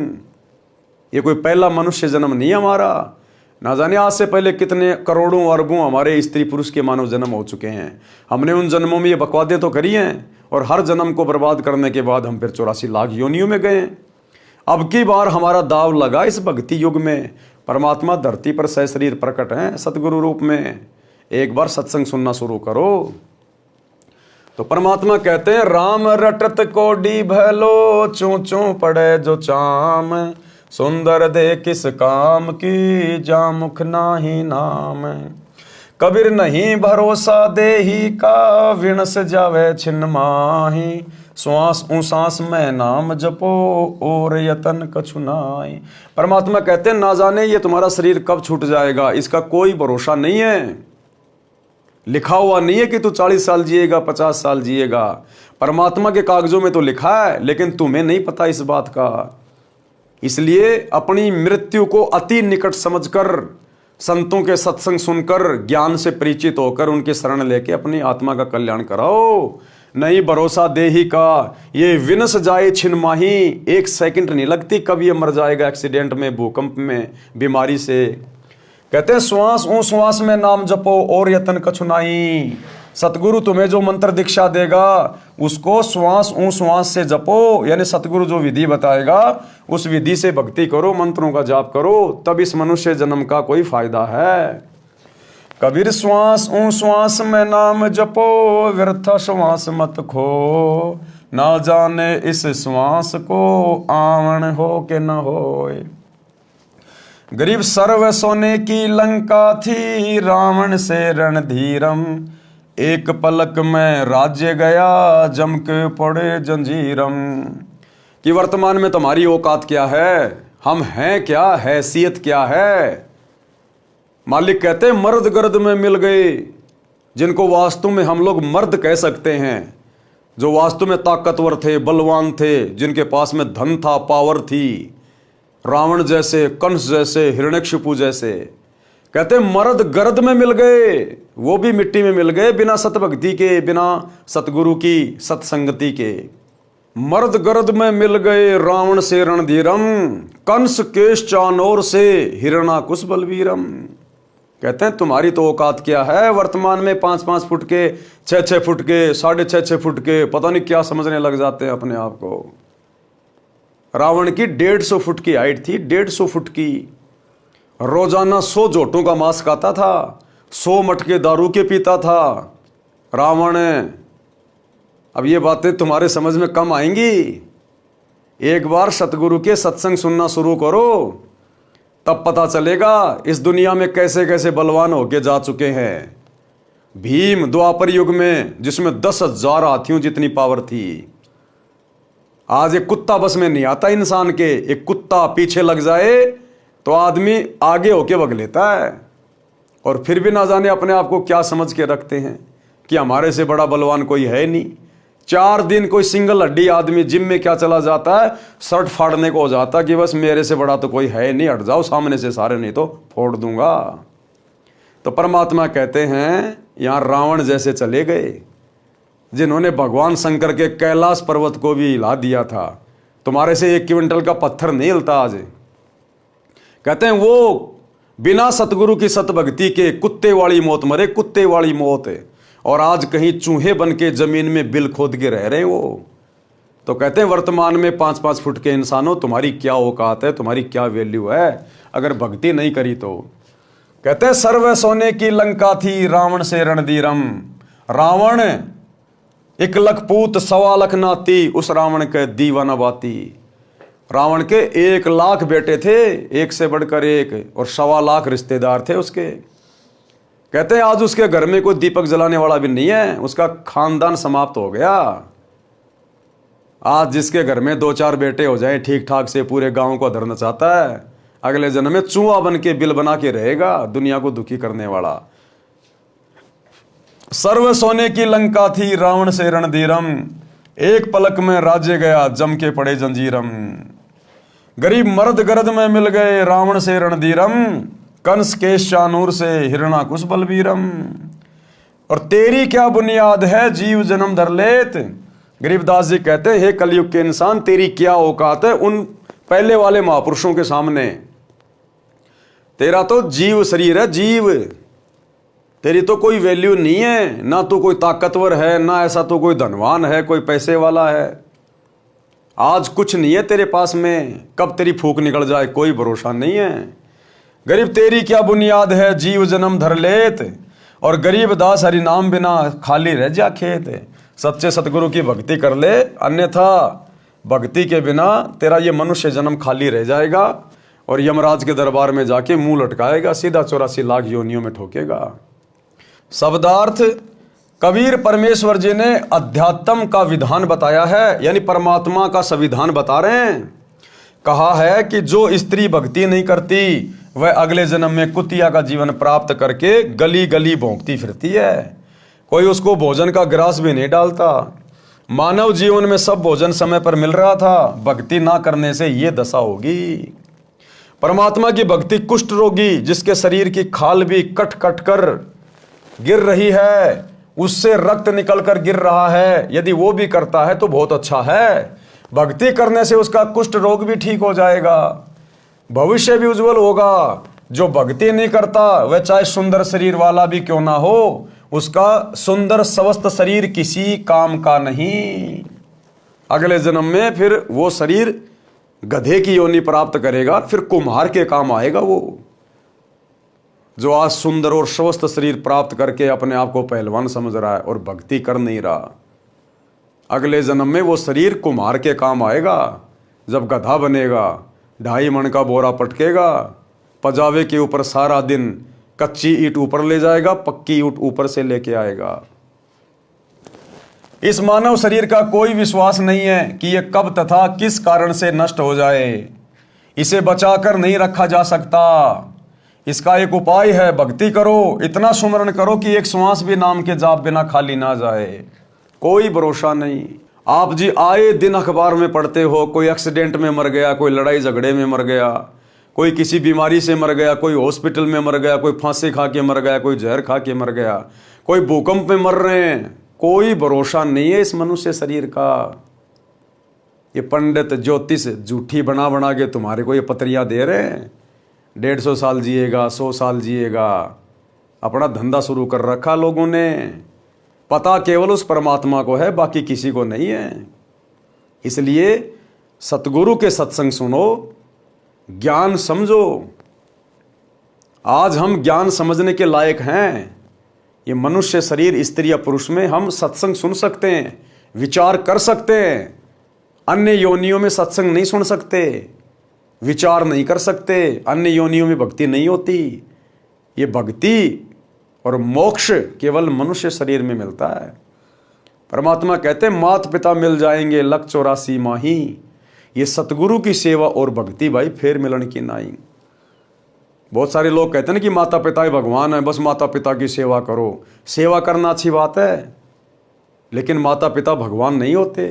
ये कोई पहला मनुष्य जन्म नहीं हमारा। ना जाने आज से पहले कितने करोड़ों अरबों हमारे स्त्री पुरुष के मानव जन्म हो चुके हैं। हमने उन जन्मों में ये बकवादें तो करी हैं और हर जन्म को बर्बाद करने के बाद हम फिर 84 लाख योनियों में गए। अब की बार हमारा दाव लगा इस भक्ति युग में। परमात्मा धरती पर सशरीर प्रकट हैं सतगुरु रूप में। एक बार सत्संग सुनना शुरू करो। तो परमात्मा कहते हैं राम रटत कोडी भलो, चू चू पड़े जो चाम, सुंदर दे किस काम की, जा मुख नाही नाम। कबीर नहीं भरोसा देही का, विणस जावे छिन्न माही, श्वास उसास में नाम जपो और यतन कछु नाई। परमात्मा कहते हैं ना जाने ये तुम्हारा शरीर कब छूट जाएगा, इसका कोई भरोसा नहीं है। लिखा हुआ नहीं है कि तू 40 साल जिएगा, 50 साल जिएगा। परमात्मा के कागजों में तो लिखा है, लेकिन तुम्हें नहीं पता इस बात का। इसलिए अपनी मृत्यु को अति निकट समझकर, संतों के सत्संग सुनकर, ज्ञान से परिचित होकर उनके शरण लेके अपनी आत्मा का कल्याण कराओ। नहीं भरोसा देही का, ये विनस जाए छिन माही, 1 सेकंड नहीं लगती कब ये मर जाएगा एक्सीडेंट में, भूकंप में, बीमारी से। कहते हैं श्वास ऊ श्वास में नाम जपो और यतन कछु नाई। सतगुरु तुम्हें जो मंत्र दीक्षा देगा उसको श्वास ऊ श्वास से जपो, यानी सतगुरु जो विधि बताएगा उस विधि से भक्ति करो, मंत्रों का जाप करो, तब इस मनुष्य जन्म का कोई फायदा है। कबीर श्वास ऊं श्वास में नाम जपो, व्यर्थ श्वास मत खो, ना जाने इस श्वास को आवन हो के न होए। गरीब सर्व सोने की लंका थी, रावण से रणधीरम, एक पलक में राज्य गया जम के पड़े जंजीरम। कि वर्तमान में तुम्हारी औकात क्या है, हम हैं क्या, हैसियत क्या है। मालिक कहते हैं मर्द गर्द में मिल गए, जिनको वास्तु में हम लोग मर्द कह सकते हैं, जो वास्तु में ताकतवर थे, बलवान थे, जिनके पास में धन था, पावर थी, रावण जैसे, कंस जैसे, हिरण्यकशिपु जैसे। कहते मर्द गर्द में मिल गए, वो भी मिट्टी में मिल गए, बिना सतभक्ति के, बिना सतगुरु की सत्संगति के। मर्द गर्द में मिल गए रावण से रणधीरम, कंस केश चानोर से हिरणाकुश बलवीरम। कहते हैं तुम्हारी तो औकात क्या है, वर्तमान में 5-5 फुट के, 6-6 फुट के, 6.5 फुट के, पता नहीं क्या समझने लग जाते हैं अपने आप को। रावण की 150 फुट की हाइट थी, 150 फुट की। रोजाना 100 जोटों का मांस खाता था, 100 मटके दारू के पीता था रावण। अब ये बातें तुम्हारे समझ में कम आएंगी। एक बार सतगुरु के सत्संग सुनना शुरू करो, तब पता चलेगा इस दुनिया में कैसे कैसे बलवान होके जा चुके हैं। भीम द्वापर युग में, जिसमें 10,000 हाथियों जितनी पावर थी, आज एक कुत्ता बस में नहीं आता इंसान के। एक कुत्ता पीछे लग जाए तो आदमी आगे होके भग लेता है, और फिर भी ना जाने अपने आप को क्या समझ के रखते हैं कि हमारे से बड़ा बलवान कोई है नहीं। 4 दिन कोई सिंगल हड्डी आदमी जिम में क्या चला जाता है, शर्ट फाड़ने को हो जाता कि बस मेरे से बड़ा तो कोई है नहीं, हट जाओ सामने से सारे, नहीं तो फोड़ दूंगा। तो परमात्मा कहते हैं यहां रावण जैसे चले गए, जिन्होंने भगवान शंकर के कैलाश पर्वत को भी हिला दिया था। तुम्हारे से 1 क्विंटल का पत्थर नहीं हिलता आज। कहते हैं वो बिना सतगुरु की सतभक्ति के कुत्ते वाली मौत मरे, कुत्ते वाली मौत है। और आज कहीं चूहे बन के जमीन में बिल खोद के रह रहे वो। तो कहते हैं वर्तमान में 5-5 फुट के इंसानों, तुम्हारी क्या औकात है, तुम्हारी क्या वैल्यू है अगर भक्ति नहीं करी तो। कहते हैं सर्व सोने की लंका थी, रावण से रणधीरम। रावण 1 लाख पूत 1.25 लाख नाती, उस रावण के दीवाना बाती। रावण के 1 लाख बेटे थे, एक से बढ़कर एक, और 1.25 लाख रिश्तेदार थे उसके। कहते हैं आज उसके घर में कोई दीपक जलाने वाला भी नहीं है, उसका खानदान समाप्त हो गया। आज जिसके घर में 2-4 बेटे हो जाए ठीक ठाक से, पूरे गांव को धरना चाहता है, अगले जन्म में चूहा बन के बिल बना के रहेगा, दुनिया को दुखी करने वाला। सर्व सोने की लंका थी, रावण से रणधीरम, एक पलक में राज्य गया जम के पड़े जंजीरम। गरीब मर्द गर्द में मिल गए, रावण से रणधीरम, कंस केश चानूर से हिरणाकुश बलवीरम। और तेरी क्या बुनियाद है, जीव जन्म धर लेत। गरीबदास जी कहते हैं हे कलयुग के इंसान, तेरी क्या औकात है उन पहले वाले महापुरुषों के सामने। तेरा तो जीव शरीर है, जीव, तेरी तो कोई वैल्यू नहीं है। ना तो कोई ताकतवर है, ना ऐसा तो कोई धनवान है, कोई पैसे वाला है। आज कुछ नहीं है तेरे पास में, कब तेरी फूक निकल जाए कोई भरोसा नहीं है। गरीब तेरी क्या बुनियाद है, जीव जन्म धर लेत। और गरीब दास हरि नाम बिना खाली रह जा खेत। सच्चे सतगुरु की भक्ति कर ले, अन्यथा भक्ति के बिना तेरा ये मनुष्य जन्म खाली रह जाएगा, और यमराज के दरबार में जाके मुंह लटकाएगा, सीधा 84 लाख योनियों में ठोकेगा। शब्दार्थ, कबीर परमेश्वर जी ने अध्यात्म का विधान बताया है, यानी परमात्मा का संविधान बता रहे हैं। कहा है कि जो स्त्री भक्ति नहीं करती वह अगले जन्म में कुतिया का जीवन प्राप्त करके गली गली भौंकती फिरती है। कोई उसको भोजन का ग्रास भी नहीं डालता। मानव जीवन में सब भोजन समय पर मिल रहा था, भक्ति ना करने से ये दशा होगी। परमात्मा की भक्ति कुष्ठ रोगी, जिसके शरीर की खाल भी कट कट कर गिर रही है, उससे रक्त निकल कर गिर रहा है, यदि वो भी करता है तो बहुत अच्छा है। भक्ति करने से उसका कुष्ठ रोग भी ठीक हो जाएगा, भविष्य भी उज्जवल होगा। जो भक्ति नहीं करता वह चाहे सुंदर शरीर वाला भी क्यों ना हो, उसका सुंदर स्वस्थ शरीर किसी काम का नहीं। अगले जन्म में फिर वो शरीर गधे की योनि प्राप्त करेगा, फिर कुम्हार के काम आएगा वो। जो आज सुंदर और स्वस्थ शरीर प्राप्त करके अपने आप को पहलवान समझ रहा है और भक्ति कर नहीं रहा, अगले जन्म में वो शरीर कुम्हार के काम आएगा। जब गधा बनेगा, 2.5 मन का बोरा पटकेगा, पजावे के ऊपर सारा दिन कच्ची ईंट ऊपर ले जाएगा, पक्की ईंट ऊपर से लेके आएगा। इस मानव शरीर का कोई विश्वास नहीं है कि यह कब तथा किस कारण से नष्ट हो जाए। इसे बचाकर नहीं रखा जा सकता। इसका एक उपाय है, भक्ति करो, इतना सुमरण करो कि एक श्वास भी नाम के जाप बिना खाली ना जाए। कोई भरोसा नहीं। आप जी आए दिन अखबार में पढ़ते हो, कोई एक्सीडेंट में मर गया, कोई लड़ाई झगड़े में मर गया, कोई किसी बीमारी से मर गया, कोई हॉस्पिटल में मर गया, कोई फांसी खा के मर गया, कोई जहर खा के मर गया, कोई भूकंप में मर रहे हैं। कोई भरोसा नहीं है इस मनुष्य शरीर का। ये पंडित ज्योतिष झूठी बना बना के तुम्हारे को ये पत्रियां दे रहे हैं, 150 साल जिएगा, 100 साल जिएगा। अपना धंधा शुरू कर रखा लोगों ने। पता केवल उस परमात्मा को है, बाकी किसी को नहीं है। इसलिए सतगुरु के सत्संग सुनो, ज्ञान समझो। आज हम ज्ञान समझने के लायक हैं। ये मनुष्य शरीर स्त्री या पुरुष में हम सत्संग सुन सकते हैं, विचार कर सकते हैं। अन्य योनियों में सत्संग नहीं सुन सकते, विचार नहीं कर सकते। अन्य योनियों में भक्ति नहीं होती। ये भक्ति और मोक्ष केवल मनुष्य शरीर में मिलता है। परमात्मा कहते हैं माता पिता मिल जाएंगे 184 माही। ये सतगुरु की सेवा और भक्ति भाई फेर मिलन की नाई। बहुत सारे लोग कहते हैं ना कि माता पिता ही भगवान है, बस माता पिता की सेवा करो। सेवा करना अच्छी बात है, लेकिन माता पिता भगवान नहीं होते।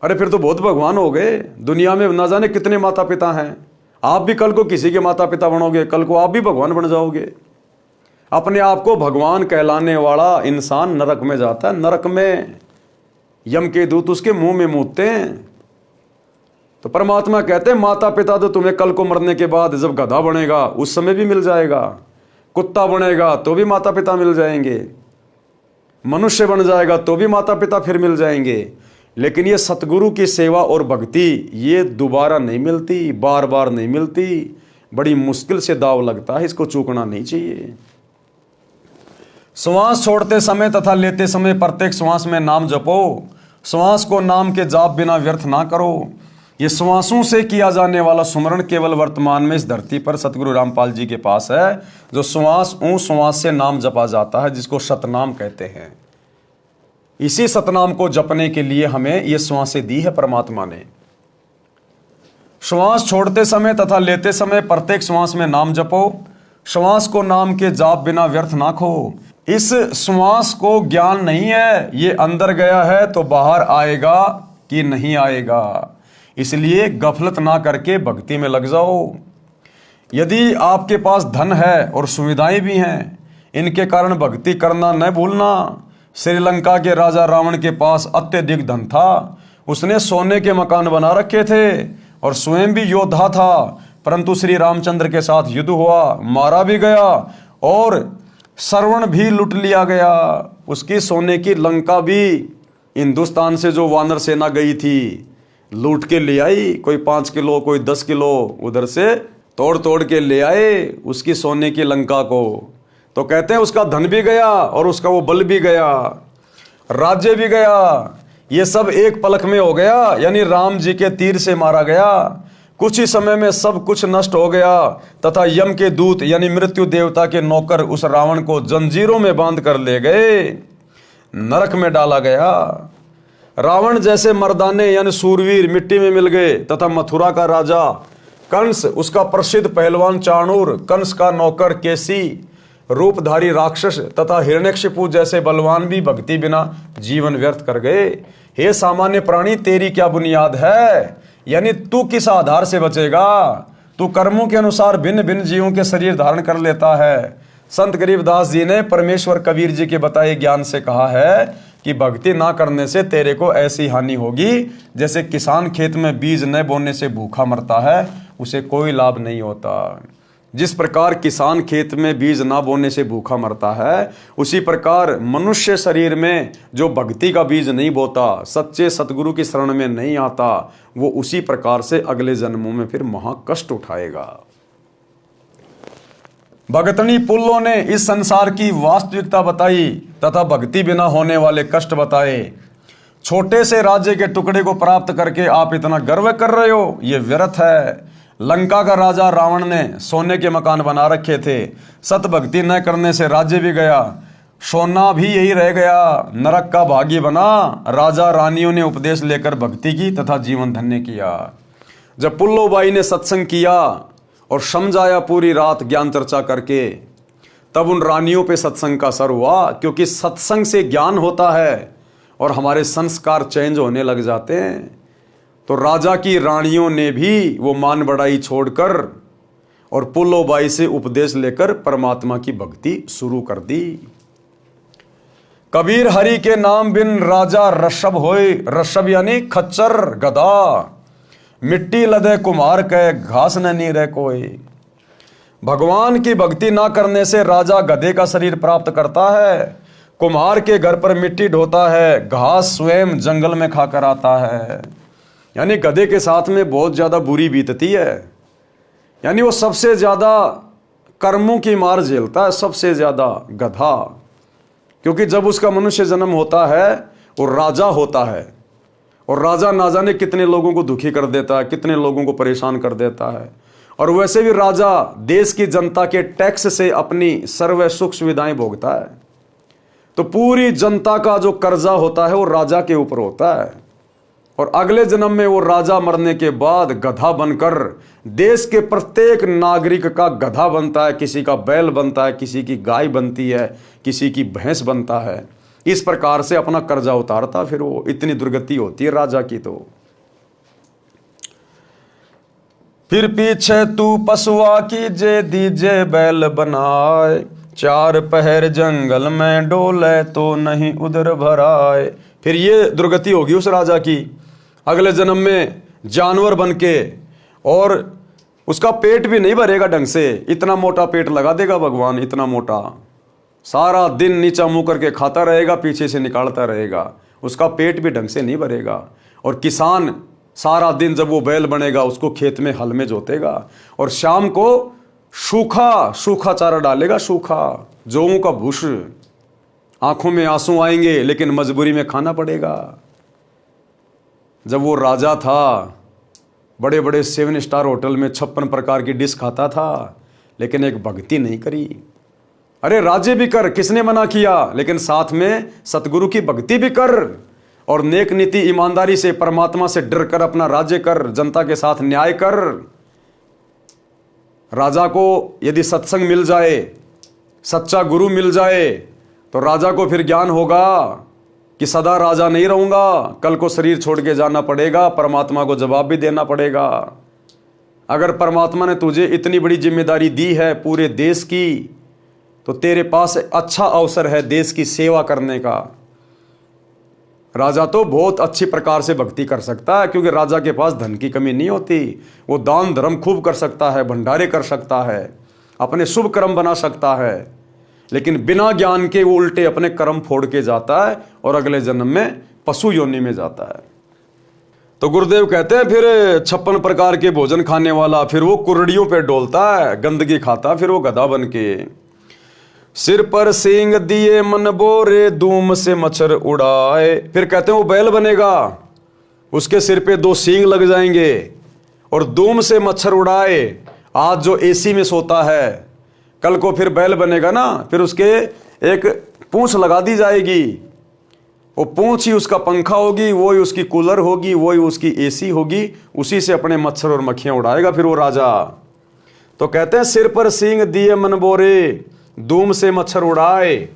अरे फिर तो बहुत भगवान हो गए। दुनिया में ना जाने कितने माता पिता हैं। आप भी कल को किसी के माता पिता बनोगे, कल को आप भी भगवान बन जाओगे। अपने आप को भगवान कहलाने वाला इंसान नरक में जाता है। नरक में यम के दूत उसके मुंह में मूतते हैं। तो परमात्मा कहते हैं माता पिता तो तुम्हें कल को मरने के बाद जब गधा बनेगा उस समय भी मिल जाएगा, कुत्ता बनेगा तो भी माता पिता मिल जाएंगे, मनुष्य बन जाएगा तो भी माता पिता फिर मिल जाएंगे। लेकिन ये सतगुरु की सेवा और भक्ति ये दोबारा नहीं मिलती, बार बार नहीं मिलती। बड़ी मुश्किल से दाव लगता है, इसको चूकना नहीं चाहिए। श्वास छोड़ते समय तथा लेते समय प्रत्येक श्वास में नाम जपो। श्वास को नाम के जाप बिना व्यर्थ ना करो। ये श्वासों से किया जाने वाला सुमरण केवल वर्तमान में इस धरती पर सतगुरु रामपाल जी के पास है। जो श्वास से नाम जपा जाता है, जिसको सतनाम कहते हैं। इसी सतनाम को जपने के लिए हमें ये श्वासें दी है परमात्मा ने। श्वास छोड़ते समय तथा लेते समय प्रत्येक श्वास में नाम जपो। श्वास को नाम के जाप बिना व्यर्थ ना खो। इस श्वास को ज्ञान नहीं है, ये अंदर गया है तो बाहर आएगा कि नहीं आएगा। इसलिए गफलत ना करके भक्ति में लग जाओ। यदि आपके पास धन है और सुविधाएं भी हैं, इनके कारण भक्ति करना न भूलना। श्रीलंका के राजा रावण के पास अत्यधिक धन था। उसने सोने के मकान बना रखे थे और स्वयं भी योद्धा था, परंतु श्री रामचंद्र के साथ युद्ध हुआ, मारा भी गया और श्रवण भी लूट लिया गया। उसकी सोने की लंका भी हिंदुस्तान से जो वानर सेना गई थी लूट के ले आई। कोई 5 किलो, कोई 10 किलो उधर से तोड़ तोड़ के ले आए उसकी सोने की लंका को। तो कहते हैं उसका धन भी गया और उसका वो बल भी गया, राज्य भी गया। ये सब एक पलक में हो गया, यानी राम जी के तीर से मारा गया। कुछ ही समय में सब कुछ नष्ट हो गया तथा यम के दूत यानी मृत्यु देवता के नौकर उस रावण को जंजीरों में बांध कर ले गए, नरक में डाला गया। रावण जैसे मर्दाने यानी सूरवीर मिट्टी में मिल गए तथा मथुरा का राजा कंस, उसका प्रसिद्ध पहलवान चाणूर, कंस का नौकर केसी, रूपधारी राक्षस तथा हिरण्यकशिपु जैसे बलवान भी भक्ति बिना जीवन व्यर्थ कर गए। हे सामान्य प्राणी, तेरी क्या बुनियाद है? यानी तू किस आधार से बचेगा? तू कर्मों के अनुसार भिन्न भिन्न जीवों के शरीर धारण कर लेता है। संत गरीबदास जी ने परमेश्वर कबीर जी के बताए ज्ञान से कहा है कि भक्ति ना करने से तेरे को ऐसी हानि होगी जैसे किसान खेत में बीज न बोने से भूखा मरता है, उसे कोई लाभ नहीं होता। जिस प्रकार किसान खेत में बीज ना बोने से भूखा मरता है, उसी प्रकार मनुष्य शरीर में जो भक्ति का बीज नहीं बोता, सच्चे सतगुरु की शरण में नहीं आता, वो उसी प्रकार से अगले जन्मों में फिर महाकष्ट उठाएगा। भगतनी पुल्लों ने इस संसार की वास्तविकता बताई तथा भक्ति बिना होने वाले कष्ट बताए। छोटे से राज्य के टुकड़े को प्राप्त करके आप इतना गर्व कर रहे हो, ये व्यर्थ है। लंका का राजा रावण ने सोने के मकान बना रखे थे, सत भक्ति न करने से राज्य भी गया, सोना भी यही रह गया, नरक का भागी बना। राजा रानियों ने उपदेश लेकर भक्ति की तथा जीवन धन्य किया। जब पुल्लोबाई ने सत्संग किया और समझाया पूरी रात ज्ञान चर्चा करके, तब उन रानियों पे सत्संग का असर हुआ, क्योंकि सत्संग से ज्ञान होता है और हमारे संस्कार चेंज होने लग जाते हैं। तो राजा की रानियों ने भी वो मान बढ़ाई छोड़कर और पुल्लोबाई से उपदेश लेकर परमात्मा की भक्ति शुरू कर दी। कबीर हरि के नाम बिन राजा ऋषभ होए, ऋषभ यानी खच्चर गधा, मिट्टी लदे कुम्हार के घास न नी रह कोई। भगवान की भक्ति ना करने से राजा गधे का शरीर प्राप्त करता है, कुम्हार के घर पर मिट्टी ढोता है, घास स्वयं जंगल में खाकर आता है। यानी गधे के साथ में बहुत ज्यादा बुरी बीतती है, यानी वो सबसे ज्यादा कर्मों की मार झेलता है, सबसे ज्यादा गधा। क्योंकि जब उसका मनुष्य जन्म होता है वो राजा होता है, और राजा ना जाने कितने लोगों को दुखी कर देता है, कितने लोगों को परेशान कर देता है। और वैसे भी राजा देश की जनता के टैक्स से अपनी सर्व सुख सुविधाएं भोगता है, तो पूरी जनता का जो कर्जा होता है वो राजा के ऊपर होता है। और अगले जन्म में वो राजा मरने के बाद गधा बनकर देश के प्रत्येक नागरिक का गधा बनता है, किसी का बैल बनता है, किसी की गाय बनती है, किसी की भैंस बनता है। इस प्रकार से अपना कर्जा उतारता, फिर वो इतनी दुर्गति होती है राजा की। तो फिर पीछे तू पशुआ की जे दीजे बैल बनाए, चार पहर जंगल में डोले तो नहीं उधर भराए। फिर ये दुर्गति होगी उस राजा की, अगले जन्म में जानवर बन के, और उसका पेट भी नहीं भरेगा ढंग से। इतना मोटा पेट लगा देगा भगवान, इतना मोटा, सारा दिन नीचा मुंह करके खाता रहेगा, पीछे से निकालता रहेगा, उसका पेट भी ढंग से नहीं भरेगा। और किसान सारा दिन जब वो बैल बनेगा उसको खेत में हल में जोतेगा, और शाम को सूखा सूखा चारा डालेगा, सूखा जौं का भूस। आंखों में आंसू आएंगे लेकिन मजबूरी में खाना पड़ेगा। जब वो राजा था, बड़े बड़े 7 स्टार होटल में 56 प्रकार की डिश खाता था, लेकिन एक भक्ति नहीं करी। अरे राज्य भी कर, किसने मना किया, लेकिन साथ में सतगुरु की भक्ति भी कर, और नेक नीति ईमानदारी से परमात्मा से डर कर अपना राज्य कर, जनता के साथ न्याय कर। राजा को यदि सत्संग मिल जाए, सच्चा गुरु मिल जाए, तो राजा को फिर ज्ञान होगा कि सदा राजा नहीं रहूंगा, कल को शरीर छोड़ के जाना पड़ेगा, परमात्मा को जवाब भी देना पड़ेगा। अगर परमात्मा ने तुझे इतनी बड़ी जिम्मेदारी दी है पूरे देश की, तो तेरे पास अच्छा अवसर है देश की सेवा करने का। राजा तो बहुत अच्छी प्रकार से भक्ति कर सकता है, क्योंकि राजा के पास धन की कमी नहीं होती। वो दान धर्म खूब कर सकता है, भंडारे कर सकता है, अपने शुभ कर्म बना सकता है, लेकिन बिना ज्ञान के वो उल्टे अपने कर्म फोड़ के जाता है और अगले जन्म में पशु योनि में जाता है। तो गुरुदेव कहते हैं फिर 56 प्रकार के भोजन खाने वाला, फिर वो कुर्डियों पे डोलता है, गंदगी खाता, फिर वो गधा बन के। सिर पर सींग दिए मन बोरे, धूम से मच्छर उड़ाए। फिर कहते हैं वो बैल बनेगा, उसके सिर पे 2 सींग लग जाएंगे और धूम से मच्छर उड़ाए। आज जो एसी में सोता है, कल को फिर बैल बनेगा ना, फिर उसके एक पूंछ लगा दी जाएगी, वो पूंछ ही उसका पंखा होगी, वो ही उसकी कूलर होगी, वो ही उसकी एसी होगी, उसी से अपने मच्छर और मक्खियां उड़ाएगा फिर वो राजा। तो कहते हैं सिर पर सींग दिए मन बोरे, धूम से मच्छर उड़ाए,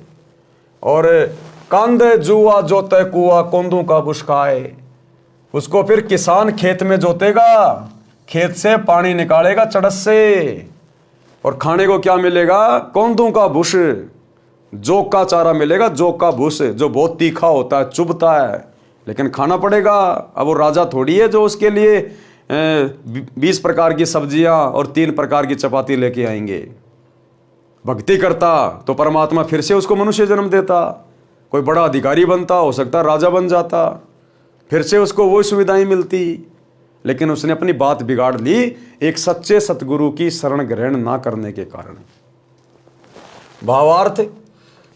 और कांधे जुआ जोते कुआ, कोंदू का बुशकाए। उसको फिर किसान खेत में जोतेगा, खेत से पानी निकालेगा चड़स से, और खाने को क्या मिलेगा, कोंदू का भूस, जोक का चारा मिलेगा, जोक का भूस, जो बहुत तीखा होता है, चुभता है, लेकिन खाना पड़ेगा। अब वो राजा थोड़ी है जो उसके लिए 20 प्रकार की सब्जियां और 3 प्रकार की चपाती लेके आएंगे। भक्ति करता तो परमात्मा फिर से उसको मनुष्य जन्म देता, कोई बड़ा अधिकारी बनता, हो सकता राजा बन जाता, फिर से उसको वही सुविधाएं मिलती। लेकिन उसने अपनी बात बिगाड़ ली एक सच्चे सतगुरु की शरण ग्रहण ना करने के कारण। भावार्थ,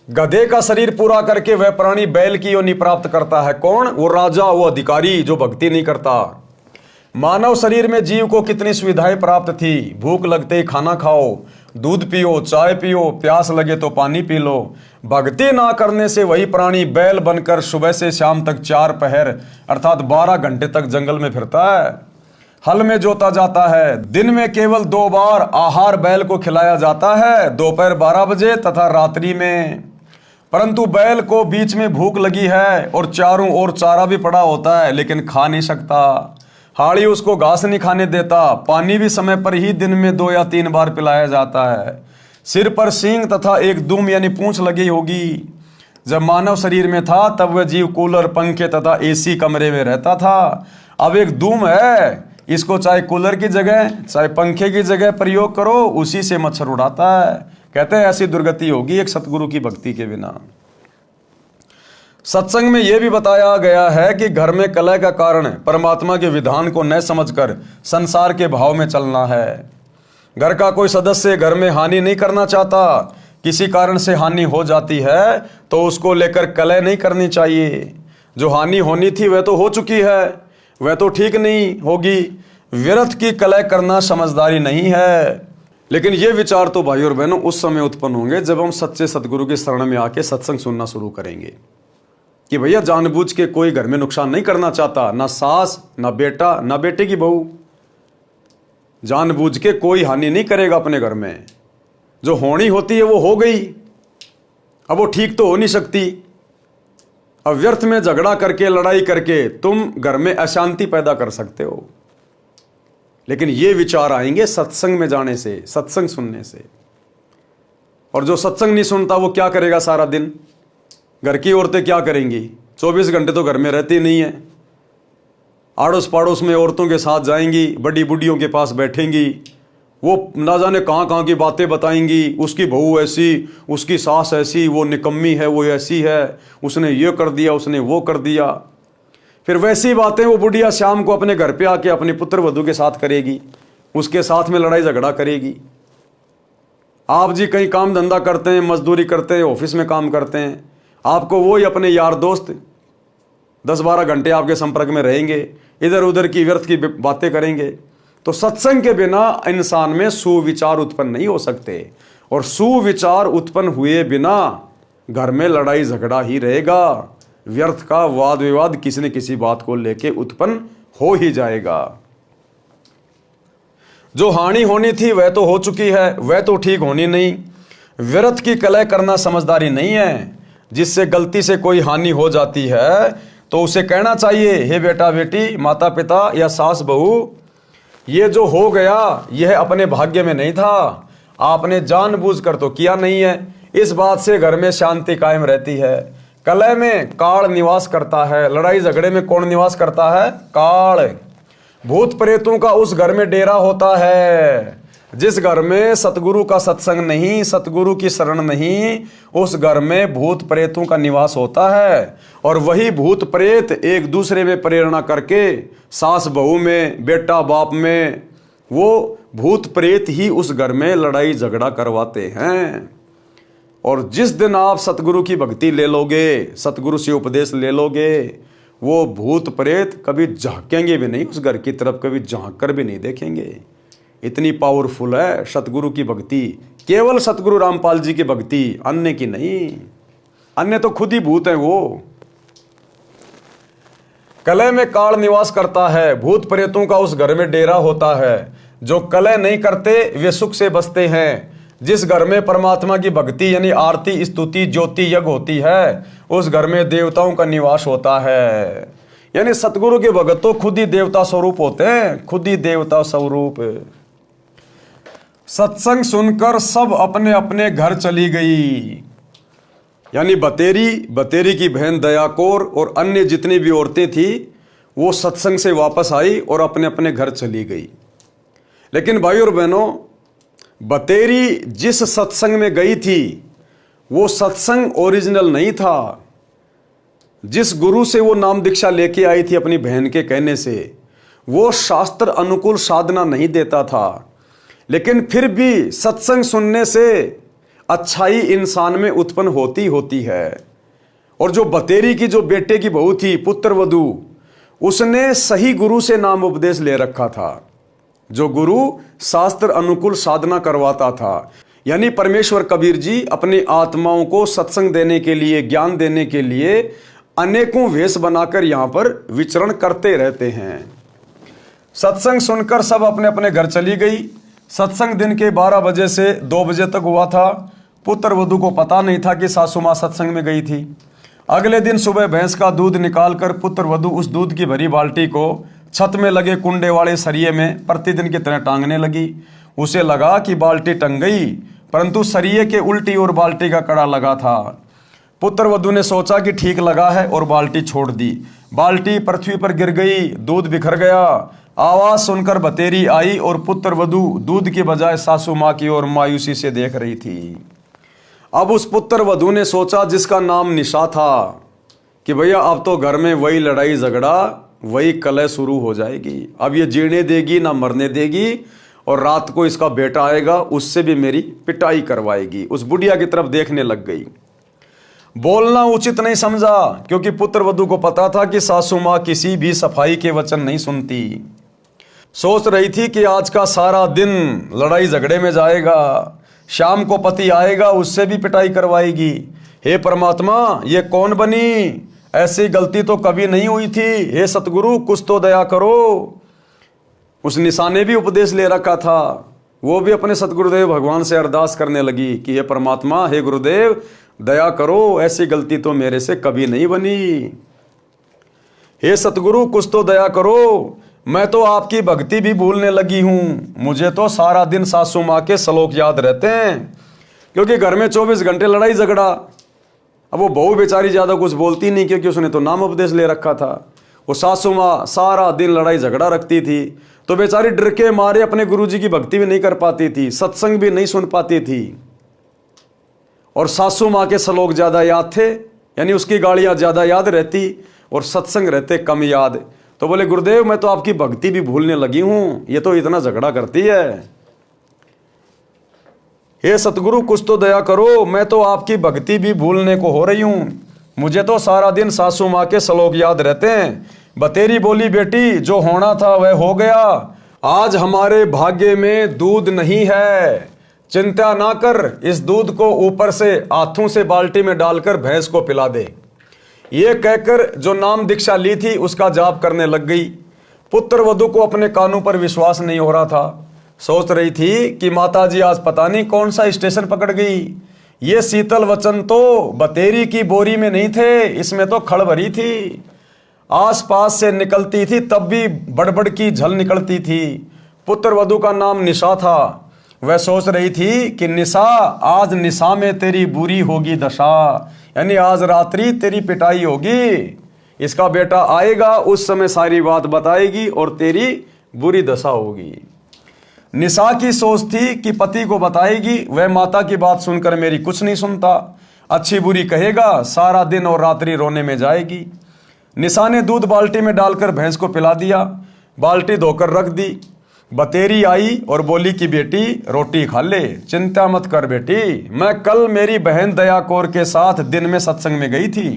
गधे का शरीर पूरा करके वह प्राणी बैल की योनि प्राप्त करता है। कौन? वो राजा, वो अधिकारी जो भक्ति नहीं करता। मानव शरीर में जीव को कितनी सुविधाएं प्राप्त थी। भूख लगते ही खाना खाओ, दूध पियो, चाय पियो, प्यास लगे तो पानी पी लो। भक्ति ना करने से वही प्राणी बैल बनकर सुबह से शाम तक 4 पहर अर्थात 12 घंटे तक जंगल में फिरता है। हल में जोता जाता है। दिन में केवल 2 बार आहार बैल को खिलाया जाता है, दोपहर 12 बजे तथा रात्रि में। परंतु बैल को बीच में भूख लगी है और चारों ओर चारा भी पड़ा होता है, लेकिन खा नहीं सकता। हाड़ी उसको घास नहीं खाने देता। पानी भी समय पर ही दिन में 2 या 3 बार पिलाया जाता है। सिर पर सींग तथा एक दुम यानी पूंछ लगी होगी। जब मानव शरीर में था तब वह जीव कूलर, पंखे तथा एसी कमरे में रहता था। अब एक दुम है, इसको चाहे कूलर की जगह चाहे पंखे की जगह प्रयोग करो, उसी से मच्छर उड़ाता है। कहते हैं ऐसी दुर्गति होगी एक सतगुरु की भक्ति के बिना। सत्संग में यह भी बताया गया है कि घर में कलह का कारण परमात्मा के विधान को न समझकर संसार के भाव में चलना है। घर का कोई सदस्य घर में हानि नहीं करना चाहता, किसी कारण से हानि हो जाती है तो उसको लेकर कलह नहीं करनी चाहिए। जो हानि होनी थी वह तो हो चुकी है, वह तो ठीक नहीं होगी। व्यर्थ की कलह करना समझदारी नहीं है। लेकिन ये विचार तो भाई और बहनों उस समय उत्पन्न होंगे जब हम सच्चे सतगुरु की शरण में आके सत्संग सुनना शुरू करेंगे कि भैया जानबूझ के कोई घर में नुकसान नहीं करना चाहता, ना सास, ना बेटा, ना बेटे की बहू। जानबूझ के कोई हानि नहीं करेगा अपने घर में। जो होनी होती है वो हो गई, अब वो ठीक तो हो नहीं सकती। अब व्यर्थ में झगड़ा करके, लड़ाई करके तुम घर में अशांति पैदा कर सकते हो। लेकिन ये विचार आएंगे सत्संग में जाने से, सत्संग सुनने से। और जो सत्संग नहीं सुनता वो क्या करेगा सारा दिन? घर की औरतें क्या करेंगी? 24 घंटे तो घर में रहती नहीं है। आड़ोस पड़ोस में औरतों के साथ जाएंगी, बड़ी बुढ़ियों के पास बैठेंगी, वो ना जाने कहाँ कहाँ की बातें बताएंगी। उसकी बहू ऐसी, उसकी सास ऐसी, वो निकम्मी है, वो ऐसी है, उसने ये कर दिया, उसने वो कर दिया। फिर वैसी बातें वो बुढ़िया शाम को अपने घर पे आके अपने पुत्र वधू के साथ करेगी, उसके साथ में लड़ाई झगड़ा करेगी। आप जी कहीं काम धंधा करते हैं, मजदूरी करते हैं, ऑफिस में काम करते हैं, आपको वो ही अपने यार दोस्त 10-12 घंटे आपके संपर्क में रहेंगे, इधर उधर की व्यर्थ की बातें करेंगे। तो सत्संग के बिना इंसान में सुविचार उत्पन्न नहीं हो सकते, और सुविचार उत्पन्न हुए बिना घर में लड़ाई झगड़ा ही रहेगा। व्यर्थ का वाद विवाद किसी न किसी बात को लेके उत्पन्न हो ही जाएगा। जो हानि होनी थी वह तो हो चुकी है, वह तो ठीक होनी नहीं। व्यर्थ की कलह करना समझदारी नहीं है। जिससे गलती से कोई हानि हो जाती है तो उसे कहना चाहिए, हे बेटा बेटी, माता पिता या सास बहू, ये जो हो गया यह अपने भाग्य में नहीं था, आपने जानबूझकर तो किया नहीं है। इस बात से घर में शांति कायम रहती है। कलह में काल निवास करता है, लड़ाई झगड़े में कौन निवास करता है? काल। भूत प्रेतों का उस घर में डेरा होता है। जिस घर में सतगुरु का सत्संग नहीं, सतगुरु की शरण नहीं, उस घर में भूत प्रेतों का निवास होता है। और वही भूत प्रेत एक दूसरे में प्रेरणा करके सास बहू में, बेटा बाप में, वो भूत प्रेत ही उस घर में लड़ाई झगड़ा करवाते हैं। और जिस दिन आप सतगुरु की भक्ति ले लोगे, सतगुरु से उपदेश ले लोगे, वो भूत प्रेत कभी झांकेंगे भी नहीं उस घर की तरफ, कभी झांक कर भी नहीं देखेंगे। इतनी पावरफुल है सतगुरु की भक्ति, केवल सतगुरु रामपाल जी की भक्ति, अन्य की नहीं। अन्य तो खुद ही भूत है। वो कलह में काल निवास करता है, भूत प्रेतों का उस घर में डेरा होता है। जो कलह नहीं करते वे सुख से बसते हैं। जिस घर में परमात्मा की भक्ति यानी आरती, स्तुति, ज्योति, यज्ञ होती है, उस घर में देवताओं का निवास होता है। यानी सतगुरु के भगत तो खुद ही देवता स्वरूप होते हैं, खुद ही देवता स्वरूप। सत्संग सुनकर सब अपने अपने घर चली गई। यानी बतेरी की बहन दयाकोर और अन्य जितनी भी औरतें थी वो सत्संग से वापस आई और अपने अपने घर चली गई। लेकिन भाई और बहनों, बतेरी जिस सत्संग में गई थी वो सत्संग ओरिजिनल नहीं था। जिस गुरु से वो नाम दीक्षा लेके आई थी अपनी बहन के कहने से, वो शास्त्र अनुकूल साधना नहीं देता था। लेकिन फिर भी सत्संग सुनने से अच्छाई इंसान में उत्पन्न होती है। और जो बतेरी की जो बेटे की बहू थी पुत्र वधू, उसने सही गुरु से नाम उपदेश ले रखा था, जो गुरु शास्त्र अनुकूल साधना करवाता था। यानी परमेश्वर कबीर जी अपनी आत्माओं को सत्संग देने के लिए, ज्ञान देने के लिए अनेकों वेश बनाकर यहां पर विचरण करते रहते हैं। सत्संग सुनकर सब अपने अपने घर चली गई। सत्संग दिन के 12 बजे से 2 बजे तक हुआ था। पुत्र वधू को पता नहीं था कि सासू माँ सत्संग में गई थी। अगले दिन सुबह भैंस का दूध निकालकर पुत्र वधू उस दूध की भरी बाल्टी को छत में लगे कुंडे वाले सरिये में प्रतिदिन की तरह टांगने लगी। उसे लगा कि बाल्टी टंग गई, परंतु सरिये के उल्टी ओर बाल्टी का कड़ा लगा था। पुत्र वधू ने सोचा कि ठीक लगा है और बाल्टी छोड़ दी। बाल्टी पृथ्वी पर गिर गई, दूध बिखर गया। आवाज सुनकर बतेरी आई और पुत्र वधू दूध के बजाय सासू माँ की ओर मायूसी से देख रही थी। अब उस पुत्र वधू ने सोचा, जिसका नाम निशा था, कि भैया अब तो घर में वही लड़ाई झगड़ा, वही कलह शुरू हो जाएगी। अब ये जीने देगी ना मरने देगी, और रात को इसका बेटा आएगा, उससे भी मेरी पिटाई करवाएगी। उस बुढ़िया की तरफ देखने लग गई। बोलना उचित नहीं समझा, क्योंकि पुत्र वधू को पता था कि सासू माँ किसी भी सफाई के वचन नहीं सुनती। सोच रही थी कि आज का सारा दिन लड़ाई झगड़े में जाएगा, शाम को पति आएगा, उससे भी पिटाई करवाएगी। हे परमात्मा, ये कौन बनी? ऐसी गलती तो कभी नहीं हुई थी। हे सतगुरु, कुछ तो दया करो। उस निशा ने भी उपदेश ले रखा था। वो भी अपने सतगुरुदेव भगवान से अरदास करने लगी कि हे परमात्मा, हे गुरुदेव, दया करो, ऐसी गलती तो मेरे से कभी नहीं बनी। हे सतगुरु, कुछ तो दया करो, मैं तो आपकी भक्ति भी भूलने लगी हूँ। मुझे तो सारा दिन सासू माँ के श्लोक याद रहते हैं, क्योंकि घर में 24 घंटे लड़ाई झगड़ा। अब वो बहू बेचारी ज़्यादा कुछ बोलती नहीं, क्योंकि उसने तो नाम उपदेश ले रखा था। वो सासू माँ सारा दिन लड़ाई झगड़ा रखती थी, तो बेचारी डर के मारे अपने गुरुजी की भक्ति भी नहीं कर पाती थी, सत्संग भी नहीं सुन पाती थी। और सासू माँ के श्लोक ज़्यादा याद थे, यानी उसकी गालियाँ ज़्यादा याद रहती और सत्संग रहते कम याद। तो बोले, गुरुदेव, मैं तो आपकी भक्ति भी भूलने लगी हूँ, ये तो इतना झगड़ा करती है। हे सतगुरु, कुछ तो दया करो, मैं तो आपकी भक्ति भी भूलने को हो रही हूँ। मुझे तो सारा दिन सासू माँ के श्लोक याद रहते हैं। बतेरी बोली, बेटी, जो होना था वह हो गया। आज हमारे भाग्य में दूध नहीं है, चिंता ना कर। इस दूध को ऊपर से हाथों से बाल्टी में डालकर भैंस को पिला दे। ये कहकर जो नाम दीक्षा ली थी उसका जाप करने लग गई। पुत्र वधू को अपने कानों पर विश्वास नहीं हो रहा था। सोच रही थी कि माताजी आज पता नहीं कौन सा स्टेशन पकड़ गई। ये शीतल वचन तो बतेरी की बोरी में नहीं थे, इसमें तो खड़ भरी थी। आसपास से निकलती थी तब भी बड़बड़ की झल निकलती थी। पुत्र वधू का नाम निशा था। वह सोच रही थी कि निशा, आज निशा में तेरी बुरी होगी दशा, यानी आज रात्रि तेरी पिटाई होगी। इसका बेटा आएगा, उस समय सारी बात बताएगी और तेरी बुरी दशा होगी। निशा की सोच थी कि पति को बताएगी, वह माता की बात सुनकर मेरी कुछ नहीं सुनता, अच्छी बुरी कहेगा, सारा दिन और रात्रि रोने में जाएगी। निशा ने दूध बाल्टी में डालकर भैंस को पिला दिया, बाल्टी धोकर रख दी। बतेरी आई और बोली कि बेटी, रोटी खा ले, चिंता मत कर बेटी। मैं कल मेरी बहन दया कौर के साथ दिन में सत्संग में गई थी,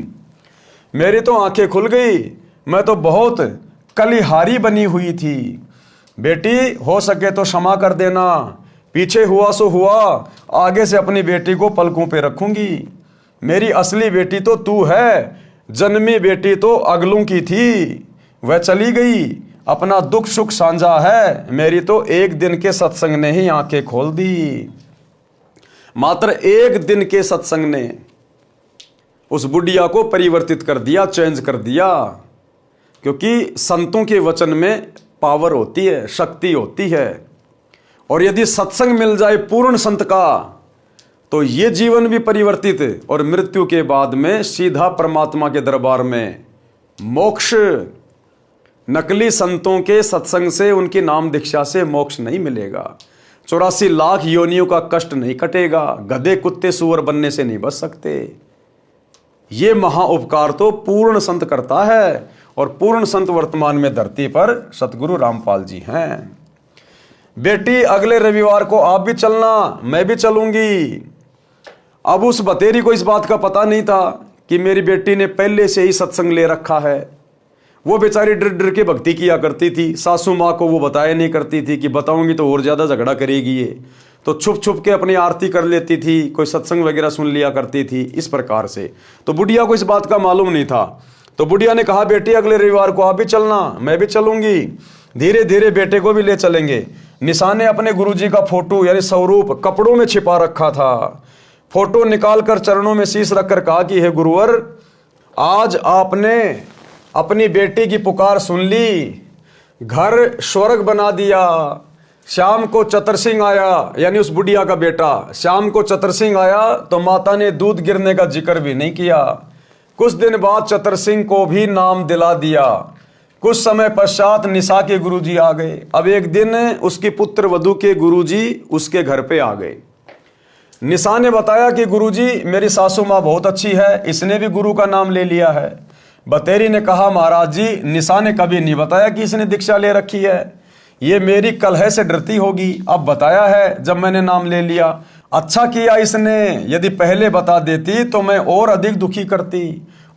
मेरी तो आंखें खुल गई। मैं तो बहुत कलिहारी बनी हुई थी। बेटी, हो सके तो क्षमा कर देना, पीछे हुआ सो हुआ, आगे से अपनी बेटी को पलकों पे रखूंगी। मेरी असली बेटी तो तू है, जन्मी बेटी तो अगलों की थी, वह चली गई, अपना दुख सुख साझा है। मेरी तो एक दिन के सत्संग ने ही आंखें खोल दी। मात्र एक दिन के सत्संग ने उस बुढ़िया को परिवर्तित कर दिया, चेंज कर दिया। क्योंकि संतों के वचन में पावर होती है, शक्ति होती है। और यदि सत्संग मिल जाए पूर्ण संत का, तो ये जीवन भी परिवर्तित, और मृत्यु के बाद में सीधा परमात्मा के दरबार में मोक्ष। नकली संतों के सत्संग से, उनकी नाम दीक्षा से मोक्ष नहीं मिलेगा। 84 लाख योनियों का कष्ट नहीं कटेगा। गधे कुत्ते सूअर बनने से नहीं बच सकते। ये महा उपकार तो पूर्ण संत करता है, और पूर्ण संत वर्तमान में धरती पर सतगुरु रामपाल जी हैं। बेटी, अगले रविवार को आप भी चलना, मैं भी चलूंगी। अब उस बतेरी को इस बात का पता नहीं था कि मेरी बेटी ने पहले से ही सत्संग ले रखा है। वो बेचारी डर डर के भक्ति किया करती थी। सासू माँ को वो बताया नहीं करती थी कि बताऊंगी तो और ज़्यादा झगड़ा करेगी ये, तो छुप छुप के अपनी आरती कर लेती थी, कोई सत्संग वगैरह सुन लिया करती थी इस प्रकार से। तो बुढ़िया को इस बात का मालूम नहीं था। तो बुढ़िया ने कहा, बेटी अगले रविवार को आप भी चलना, मैं भी चलूंगी, धीरे धीरे बेटे को भी ले चलेंगे। निशा ने अपने गुरुजी का फोटो यानी स्वरूप कपड़ों में छिपा रखा था। फोटो निकालकर चरणों में शीश रखकर कहा कि हे गुरुवर, आज आपने अपनी बेटी की पुकार सुन ली, घर स्वर्ग बना दिया। शाम को चतर सिंह आया, यानी उस बुढ़िया का बेटा, शाम को चतर सिंह आया तो माता ने दूध गिरने का जिक्र भी नहीं किया। कुछ दिन बाद चतर सिंह को भी नाम दिला दिया। कुछ समय पश्चात निशा के गुरुजी आ गए। अब एक दिन उसकी पुत्र वधू के गुरुजी उसके घर पे आ गए। निशा ने बताया कि गुरुजी, मेरी सासू माँ बहुत अच्छी है, इसने भी गुरु का नाम ले लिया है। बतेरी ने कहा, महाराज जी, निशा ने कभी नहीं बताया कि इसने दीक्षा ले रखी है, ये मेरी कलह से डरती होगी, अब बताया है जब मैंने नाम ले लिया। अच्छा किया इसने, यदि पहले बता देती तो मैं और अधिक दुखी करती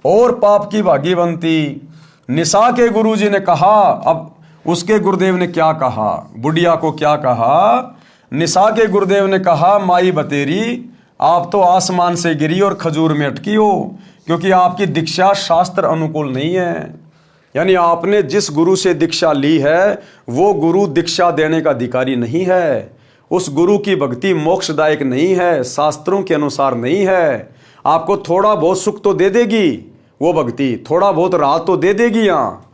और पाप की भागी बनती। निशा के गुरुजी ने कहा, अब उसके गुरुदेव ने क्या कहा, बुढ़िया को क्या कहा? निशा के गुरुदेव ने कहा, माई बतेरी, आप तो आसमान से गिरी और खजूर में अटकी हो, क्योंकि आपकी दीक्षा शास्त्र अनुकूल नहीं है। यानी आपने जिस गुरु से दीक्षा ली है वो गुरु दीक्षा देने का अधिकारी नहीं है। उस गुरु की भक्ति मोक्षदायक नहीं है, शास्त्रों के अनुसार नहीं है। आपको थोड़ा बहुत सुख तो दे देगी वो भक्ति, थोड़ा बहुत राहत तो दे देगी, यहाँ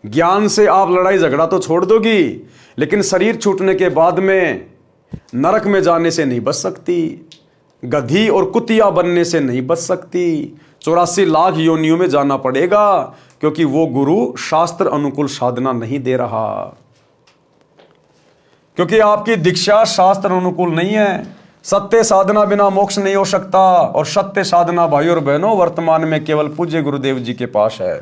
ज्ञान से आप लड़ाई झगड़ा तो छोड़ दोगी, लेकिन शरीर छूटने के बाद में नरक में जाने से नहीं बच सकती, गधी और कुतिया बनने से नहीं बच सकती, 84 लाख योनियों में जाना पड़ेगा, क्योंकि वो गुरु शास्त्र अनुकूल साधना नहीं दे रहा, क्योंकि आपकी दीक्षा शास्त्र अनुकूल नहीं है। सत्य साधना बिना मोक्ष नहीं हो सकता, और सत्य साधना भाई और बहनों वर्तमान में केवल पूज्य गुरुदेव जी के पास है।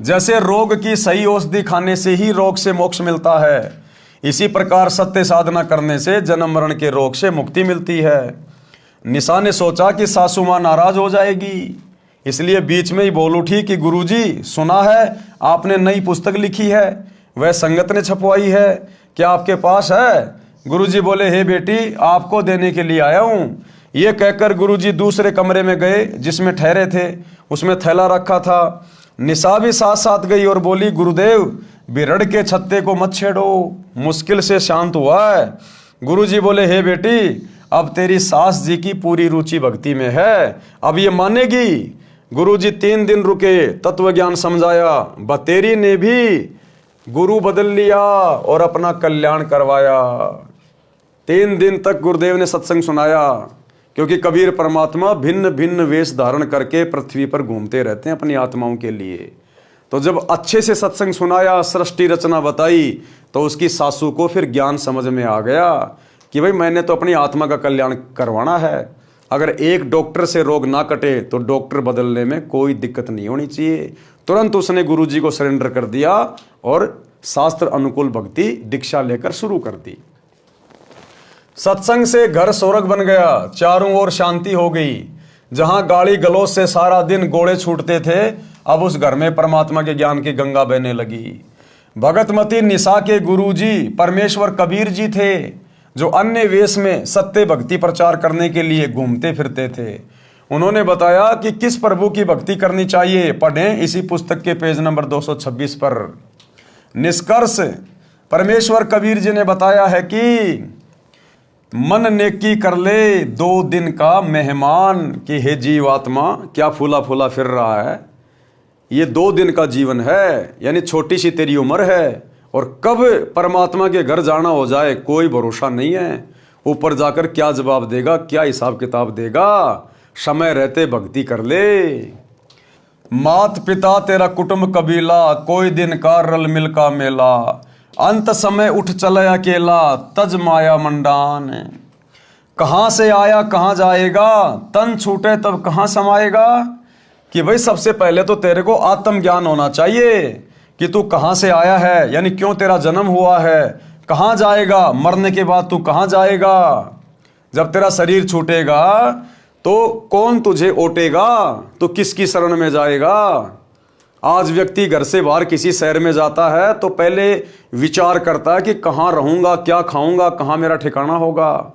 जैसे रोग की सही औषधि खाने से ही रोग से मोक्ष मिलता है, इसी प्रकार सत्य साधना करने से जन्म मरण के रोग से मुक्ति मिलती है। निशा ने सोचा कि सासू माँ नाराज हो जाएगी, इसलिए बीच में ही बोल उठी कि गुरुजी, सुना है आपने नई पुस्तक लिखी है, वह संगत ने छपवाई है, क्या आपके पास है? गुरुजी बोले, हे बेटी, आपको देने के लिए आया हूँ। ये कहकर गुरुजी दूसरे कमरे में गए जिसमें ठहरे थे, उसमें थैला रखा था। निशा भी साथ साथ गई और बोली, गुरुदेव, बिरड़ के छत्ते को मत छेड़ो, मुश्किल से शांत हुआ है। गुरुजी बोले, हे बेटी, अब तेरी सास जी की पूरी रुचि भक्ति में है, अब ये मानेगी। गुरुजी 3 दिन रुके, तत्व ज्ञान समझाया। बतेरी ने भी गुरु बदल लिया और अपना कल्याण करवाया। 3 दिन तक गुरुदेव ने सत्संग सुनाया, क्योंकि कबीर परमात्मा भिन्न भिन्न वेश धारण करके पृथ्वी पर घूमते रहते हैं अपनी आत्माओं के लिए। तो जब अच्छे से सत्संग सुनाया, सृष्टि रचना बताई, तो उसकी सासू को फिर ज्ञान समझ में आ गया कि भाई मैंने तो अपनी आत्मा का कल्याण करवाना है। अगर एक डॉक्टर से रोग ना कटे तो डॉक्टर बदलने में कोई दिक्कत नहीं होनी चाहिए। तुरंत उसने गुरुजी को सरेंडर कर दिया और शास्त्र अनुकूल भक्ति दीक्षा लेकर शुरू कर दी। सत्संग से घर स्वर्ग बन गया, चारों ओर शांति हो गई। जहां गाली गलौज से सारा दिन गोड़े छूटते थे, अब उस घर में परमात्मा के ज्ञान की गंगा बहने लगी। भगतमती निशा के गुरुजी परमेश्वर कबीर जी थे, जो अन्य वेश में सत्य भक्ति प्रचार करने के लिए घूमते फिरते थे। उन्होंने बताया कि किस प्रभु की भक्ति करनी चाहिए, पढ़ें इसी पुस्तक के पेज नंबर 226 पर। निष्कर्ष, परमेश्वर कबीर जी ने बताया है कि मन नेकी कर ले 2 दिन का मेहमान, कि हे जीवात्मा, क्या फूला फूला फिर रहा है, ये 2 दिन का जीवन है, यानी छोटी सी तेरी उम्र है, और कब परमात्मा के घर जाना हो जाए कोई भरोसा नहीं है। ऊपर जाकर क्या जवाब देगा, क्या हिसाब किताब देगा। समय रहते भक्ति कर ले। मात पिता तेरा कुटुंब कबीला, कोई दिन का रल मिल का मेला, अंत समय उठ चले अकेला, तज माया मंडान। कहाँ से आया कहाँ जाएगा, तन छूटे तब कहाँ समाएगा। कि भाई सबसे पहले तो तेरे को आत्मज्ञान होना चाहिए कि तू कहाँ से आया है, यानी क्यों तेरा जन्म हुआ है, कहाँ जाएगा, मरने के बाद तू कहाँ जाएगा। जब तेरा शरीर छूटेगा तो कौन तुझे ओटेगा, तो किसकी शरण में जाएगा। आज व्यक्ति घर से बाहर किसी शहर में जाता है तो पहले विचार करता है कि कहाँ रहूँगा, क्या खाऊंगा, कहाँ मेरा ठिकाना होगा।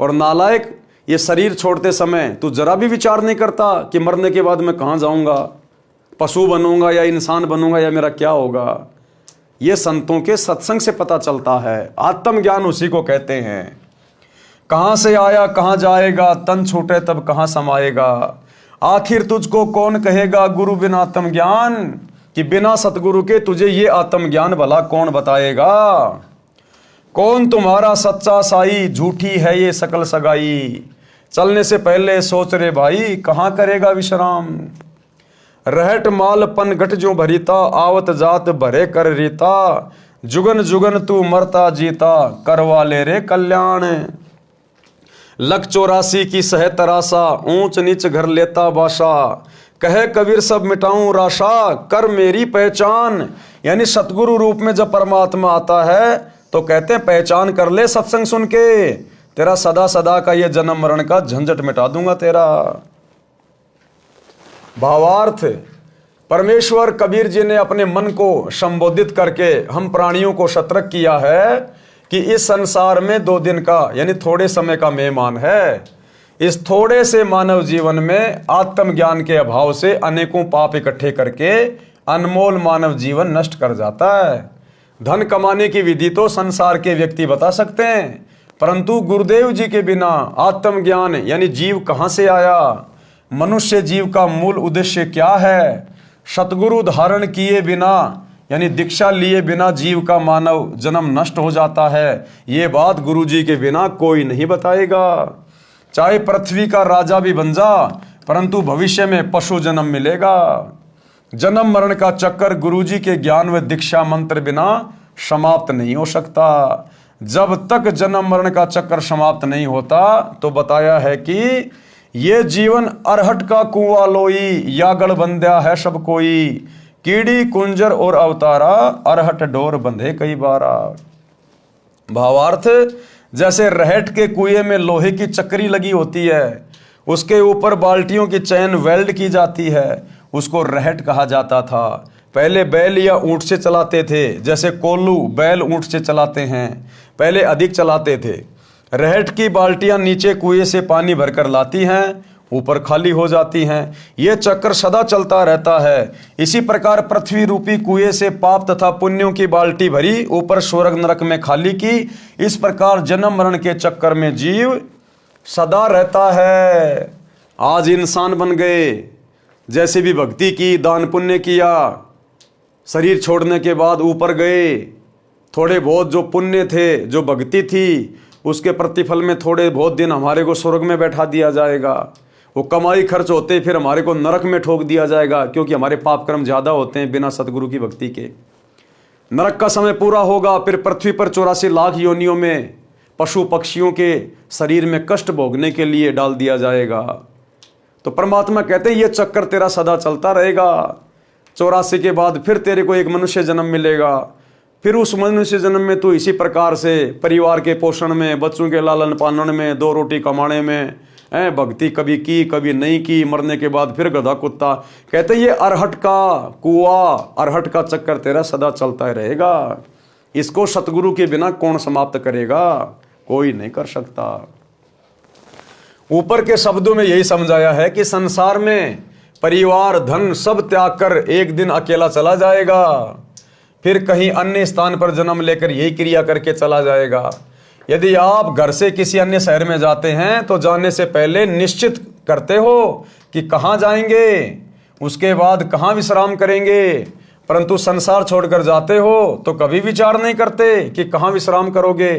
और नालायक, ये शरीर छोड़ते समय तू जरा भी विचार नहीं करता कि मरने के बाद मैं कहाँ जाऊँगा, पशु बनूंगा या इंसान बनूंगा या मेरा क्या होगा। ये संतों के सत्संग से पता चलता है। आत्मज्ञान उसी को कहते हैं। कहाँ से आया कहाँ जाएगा, तन छूटे तब कहाँ समाएगा। आखिर तुझको कौन कहेगा गुरु बिना आत्मज्ञान, कि बिना सतगुरु के तुझे ये आत्मज्ञान भला कौन बताएगा। कौन तुम्हारा सच्चा साई, झूठी है ये सकल सगाई। चलने से पहले सोच रे भाई, कहाँ करेगा विश्राम। रहट माल पन घट जो भरीता, आवत जात भरे कर रीता। जुगन जुगन तू मरता जीता, करवा ले रे कल्याण। लख 84 की सह तरासा, ऊंच नीच घर लेता बाशा। कहे कबीर सब मिटाऊं राशा, कर मेरी पहचान। यानी सतगुरु रूप में जब परमात्मा आता है तो कहते हैं पहचान कर ले सत्संग सुन के, तेरा सदा सदा का ये जन्म मरण का झंझट मिटा दूंगा तेरा। भावार्थ, परमेश्वर कबीर जी ने अपने मन को संबोधित करके हम प्राणियों को सतर्क किया है कि इस संसार में 2 दिन का यानी थोड़े समय का मेहमान है। इस थोड़े से मानव जीवन में आत्मज्ञान के अभाव से अनेकों पाप इकट्ठे करके अनमोल मानव जीवन नष्ट कर जाता है। धन कमाने की विधि तो संसार के व्यक्ति बता सकते हैं, परंतु गुरुदेव जी के बिना आत्मज्ञान यानी जीव कहाँ से आया, मनुष्य जीव का मूल उद्देश्य क्या है, सतगुरु धारण किए बिना यानी दीक्षा लिए बिना जीव का मानव जन्म नष्ट हो जाता है। ये बात गुरु जी के बिना कोई नहीं बताएगा। चाहे पृथ्वी का राजा भी बन जा, परंतु भविष्य में पशु जन्म मिलेगा। जन्म मरण का चक्कर गुरु जी के ज्ञान व दीक्षा मंत्र बिना समाप्त नहीं हो सकता। जब तक जन्म मरण का चक्कर समाप्त नहीं होता तो बताया है कि ये जीवन अरहट का कुआं लोई, यागड़ बंध्या है सब कोई। कीड़ी कुंजर और अवतारा, अरहट डोर बंधे कई बारा। भावार्थ, जैसे रहट के कुएं में लोहे की चक्री लगी होती है, उसके ऊपर बाल्टियों की चैन वेल्ड की जाती है, उसको रहट कहा जाता था। पहले बैल या ऊंट से चलाते थे, जैसे कोल्लू बैल ऊंट से चलाते हैं, पहले अधिक चलाते थे। रहट की बाल्टियां नीचे कुएं से पानी भरकर लाती हैं, ऊपर खाली हो जाती हैं। ये चक्कर सदा चलता रहता है। इसी प्रकार पृथ्वी रूपी कुएं से पाप तथा पुण्यों की बाल्टी भरी, ऊपर स्वर्ग नरक में खाली की। इस प्रकार जन्म मरण के चक्कर में जीव सदा रहता है। आज इंसान बन गए, जैसे भी भक्ति की, दान पुण्य किया, शरीर छोड़ने के बाद ऊपर गए, थोड़े बहुत जो पुण्य थे, जो भक्ति थी, उसके प्रतिफल में थोड़े बहुत दिन हमारे को स्वर्ग में बैठा दिया जाएगा। वो कमाई खर्च होते फिर हमारे को नरक में ठोक दिया जाएगा, क्योंकि हमारे पाप कर्म ज़्यादा होते हैं बिना सतगुरु की भक्ति के। नरक का समय पूरा होगा, फिर पृथ्वी पर 84 लाख योनियों में पशु पक्षियों के शरीर में कष्ट भोगने के लिए डाल दिया जाएगा। तो परमात्मा कहते हैं ये चक्कर तेरा सदा चलता रहेगा। 84 के बाद फिर तेरे को एक मनुष्य जन्म मिलेगा, फिर उस मनुष्य जन्म में तू इसी प्रकार से परिवार के पोषण में, बच्चों के लालन पालन में, 2 रोटी कमाने में, भक्ति कभी की कभी नहीं की, मरने के बाद फिर गधा कुत्ता। कहते ये अरहट का कुआं, अरहट का चक्कर तेरा सदा चलता ही रहेगा। इसको सतगुरु के बिना कौन समाप्त करेगा, कोई नहीं कर सकता। ऊपर के शब्दों में यही समझाया है कि संसार में परिवार धन सब त्याग कर एक दिन अकेला चला जाएगा, फिर कहीं अन्य स्थान पर जन्म लेकर यही क्रिया करके चला जाएगा। यदि आप घर से किसी अन्य शहर में जाते हैं तो जाने से पहले निश्चित करते हो कि कहाँ जाएंगे, उसके बाद कहाँ विश्राम करेंगे, परंतु संसार छोड़कर जाते हो तो कभी विचार नहीं करते कि कहाँ विश्राम करोगे।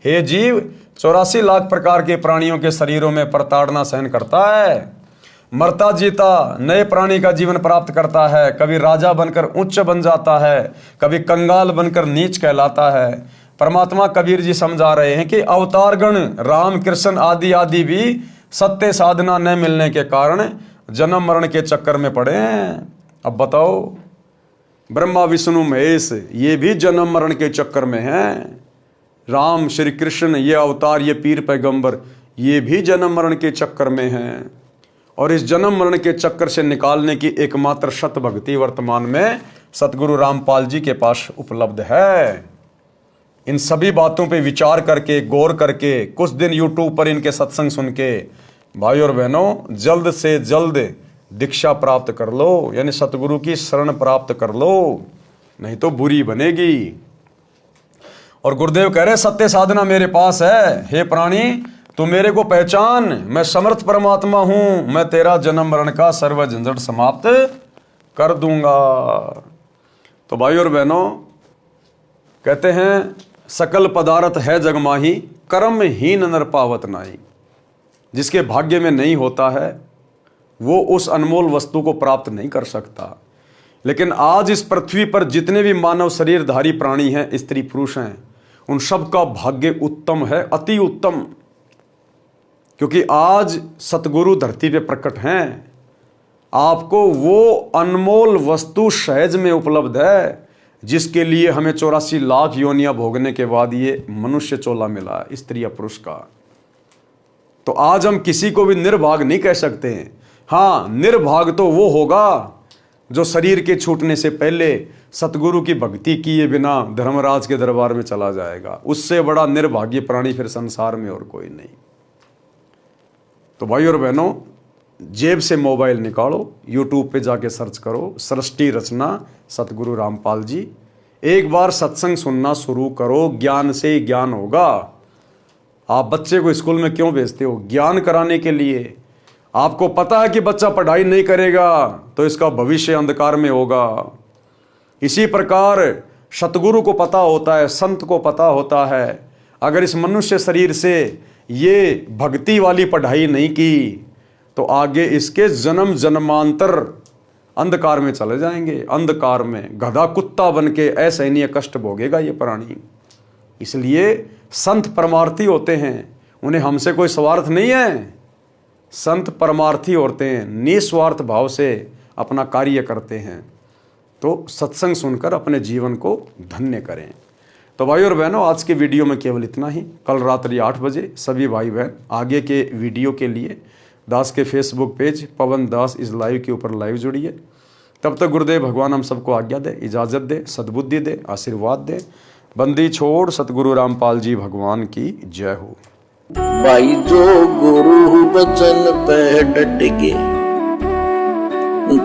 हे जीव, 84 लाख प्रकार के प्राणियों के शरीरों में प्रताड़ना सहन करता है, मरता जीता नए प्राणी का जीवन प्राप्त करता है। कभी राजा बनकर उच्च बन जाता है, कभी कंगाल बनकर नीच कहलाता है। परमात्मा कबीर जी समझा रहे हैं कि अवतारगण राम कृष्ण आदि आदि भी सत्य साधना न मिलने के कारण जन्म मरण के चक्कर में पड़े हैं। अब बताओ, ब्रह्मा विष्णु महेश ये भी जन्म मरण के चक्कर में हैं। राम श्री कृष्ण ये अवतार, ये पीर पैगंबर, ये भी जन्म मरण के चक्कर में हैं और इस जन्म मरण के चक्कर से निकालने की एकमात्र शत भक्ति वर्तमान में सतगुरु रामपाल जी के पास उपलब्ध है। इन सभी बातों पे विचार करके, गौर करके, कुछ दिन यूट्यूब पर इनके सत्संग सुन के भाई और बहनों जल्द से जल्द दीक्षा प्राप्त कर लो, यानी सतगुरु की शरण प्राप्त कर लो, नहीं तो बुरी बनेगी। और गुरुदेव कह रहे सत्य साधना मेरे पास है, हे प्राणी तू मेरे को पहचान, मैं समर्थ परमात्मा हूं, मैं तेरा जन्म मरण का सर्व झंझट समाप्त कर दूंगा। तो भाई और बहनों कहते हैं सकल पदार्थ है जगमाही, कर्महीन नर पावत नाई। जिसके भाग्य में नहीं होता है वो उस अनमोल वस्तु को प्राप्त नहीं कर सकता। लेकिन आज इस पृथ्वी पर जितने भी मानव शरीरधारी प्राणी हैं, स्त्री पुरुष हैं, उन सब का भाग्य उत्तम है, अति उत्तम, क्योंकि आज सतगुरु धरती पे प्रकट हैं। आपको वो अनमोल वस्तु सहज में उपलब्ध है जिसके लिए हमें 84 लाख योनियां भोगने के बाद ये मनुष्य चोला मिला है, स्त्री या पुरुष का। तो आज हम किसी को भी निर्भाग नहीं कह सकते हैं। हाँ, निर्भाग तो वो होगा जो शरीर के छूटने से पहले सतगुरु की भक्ति किए बिना धर्मराज के दरबार में चला जाएगा। उससे बड़ा निर्भाग्य प्राणी फिर संसार में और कोई नहीं। तो भाई और बहनों जेब से मोबाइल निकालो, यूट्यूब पे जाके सर्च करो सृष्टि रचना सतगुरु रामपाल जी। एक बार सत्संग सुनना शुरू करो, ज्ञान से ही ज्ञान होगा। आप बच्चे को स्कूल में क्यों भेजते हो? ज्ञान कराने के लिए। आपको पता है कि बच्चा पढ़ाई नहीं करेगा तो इसका भविष्य अंधकार में होगा। इसी प्रकार सतगुरु को पता होता है, संत को पता होता है, अगर इस मनुष्य शरीर से ये भक्ति वाली पढ़ाई नहीं की तो आगे इसके जन्म जन्मांतर अंधकार में चले जाएंगे। अंधकार में गधा कुत्ता बन के असहनीय कष्ट भोगेगा ये प्राणी। इसलिए संत परमार्थी होते हैं, उन्हें हमसे कोई स्वार्थ नहीं है। संत परमार्थी होते हैं, निस्वार्थ भाव से अपना कार्य करते हैं। तो सत्संग सुनकर अपने जीवन को धन्य करें। तो भाई और बहनों आज के वीडियो में केवल इतना ही। कल रात्रि 8 बजे सभी भाई बहन आगे के वीडियो के लिए दास के फेसबुक पेज पवन दास इस लाइव के ऊपर लाइव जुड़िए। तब तक गुरुदेव भगवान हम सबको आज्ञा दे, इजाज़त दे, सद्बुद्धि दे, आशीर्वाद दे। बंदी छोड़ सतगुरु रामपाल जी भगवान की जय हो। भाई जो गुरु बचन पे डट गे,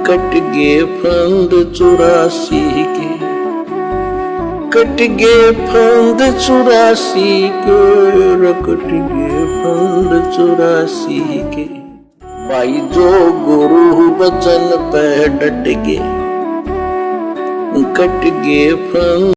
कट गे फंद 84 के, कट गे फंद 84 के, कट गे फंद 84 के। भाई जो गुरु बचन पे डट गे, कट गे फंद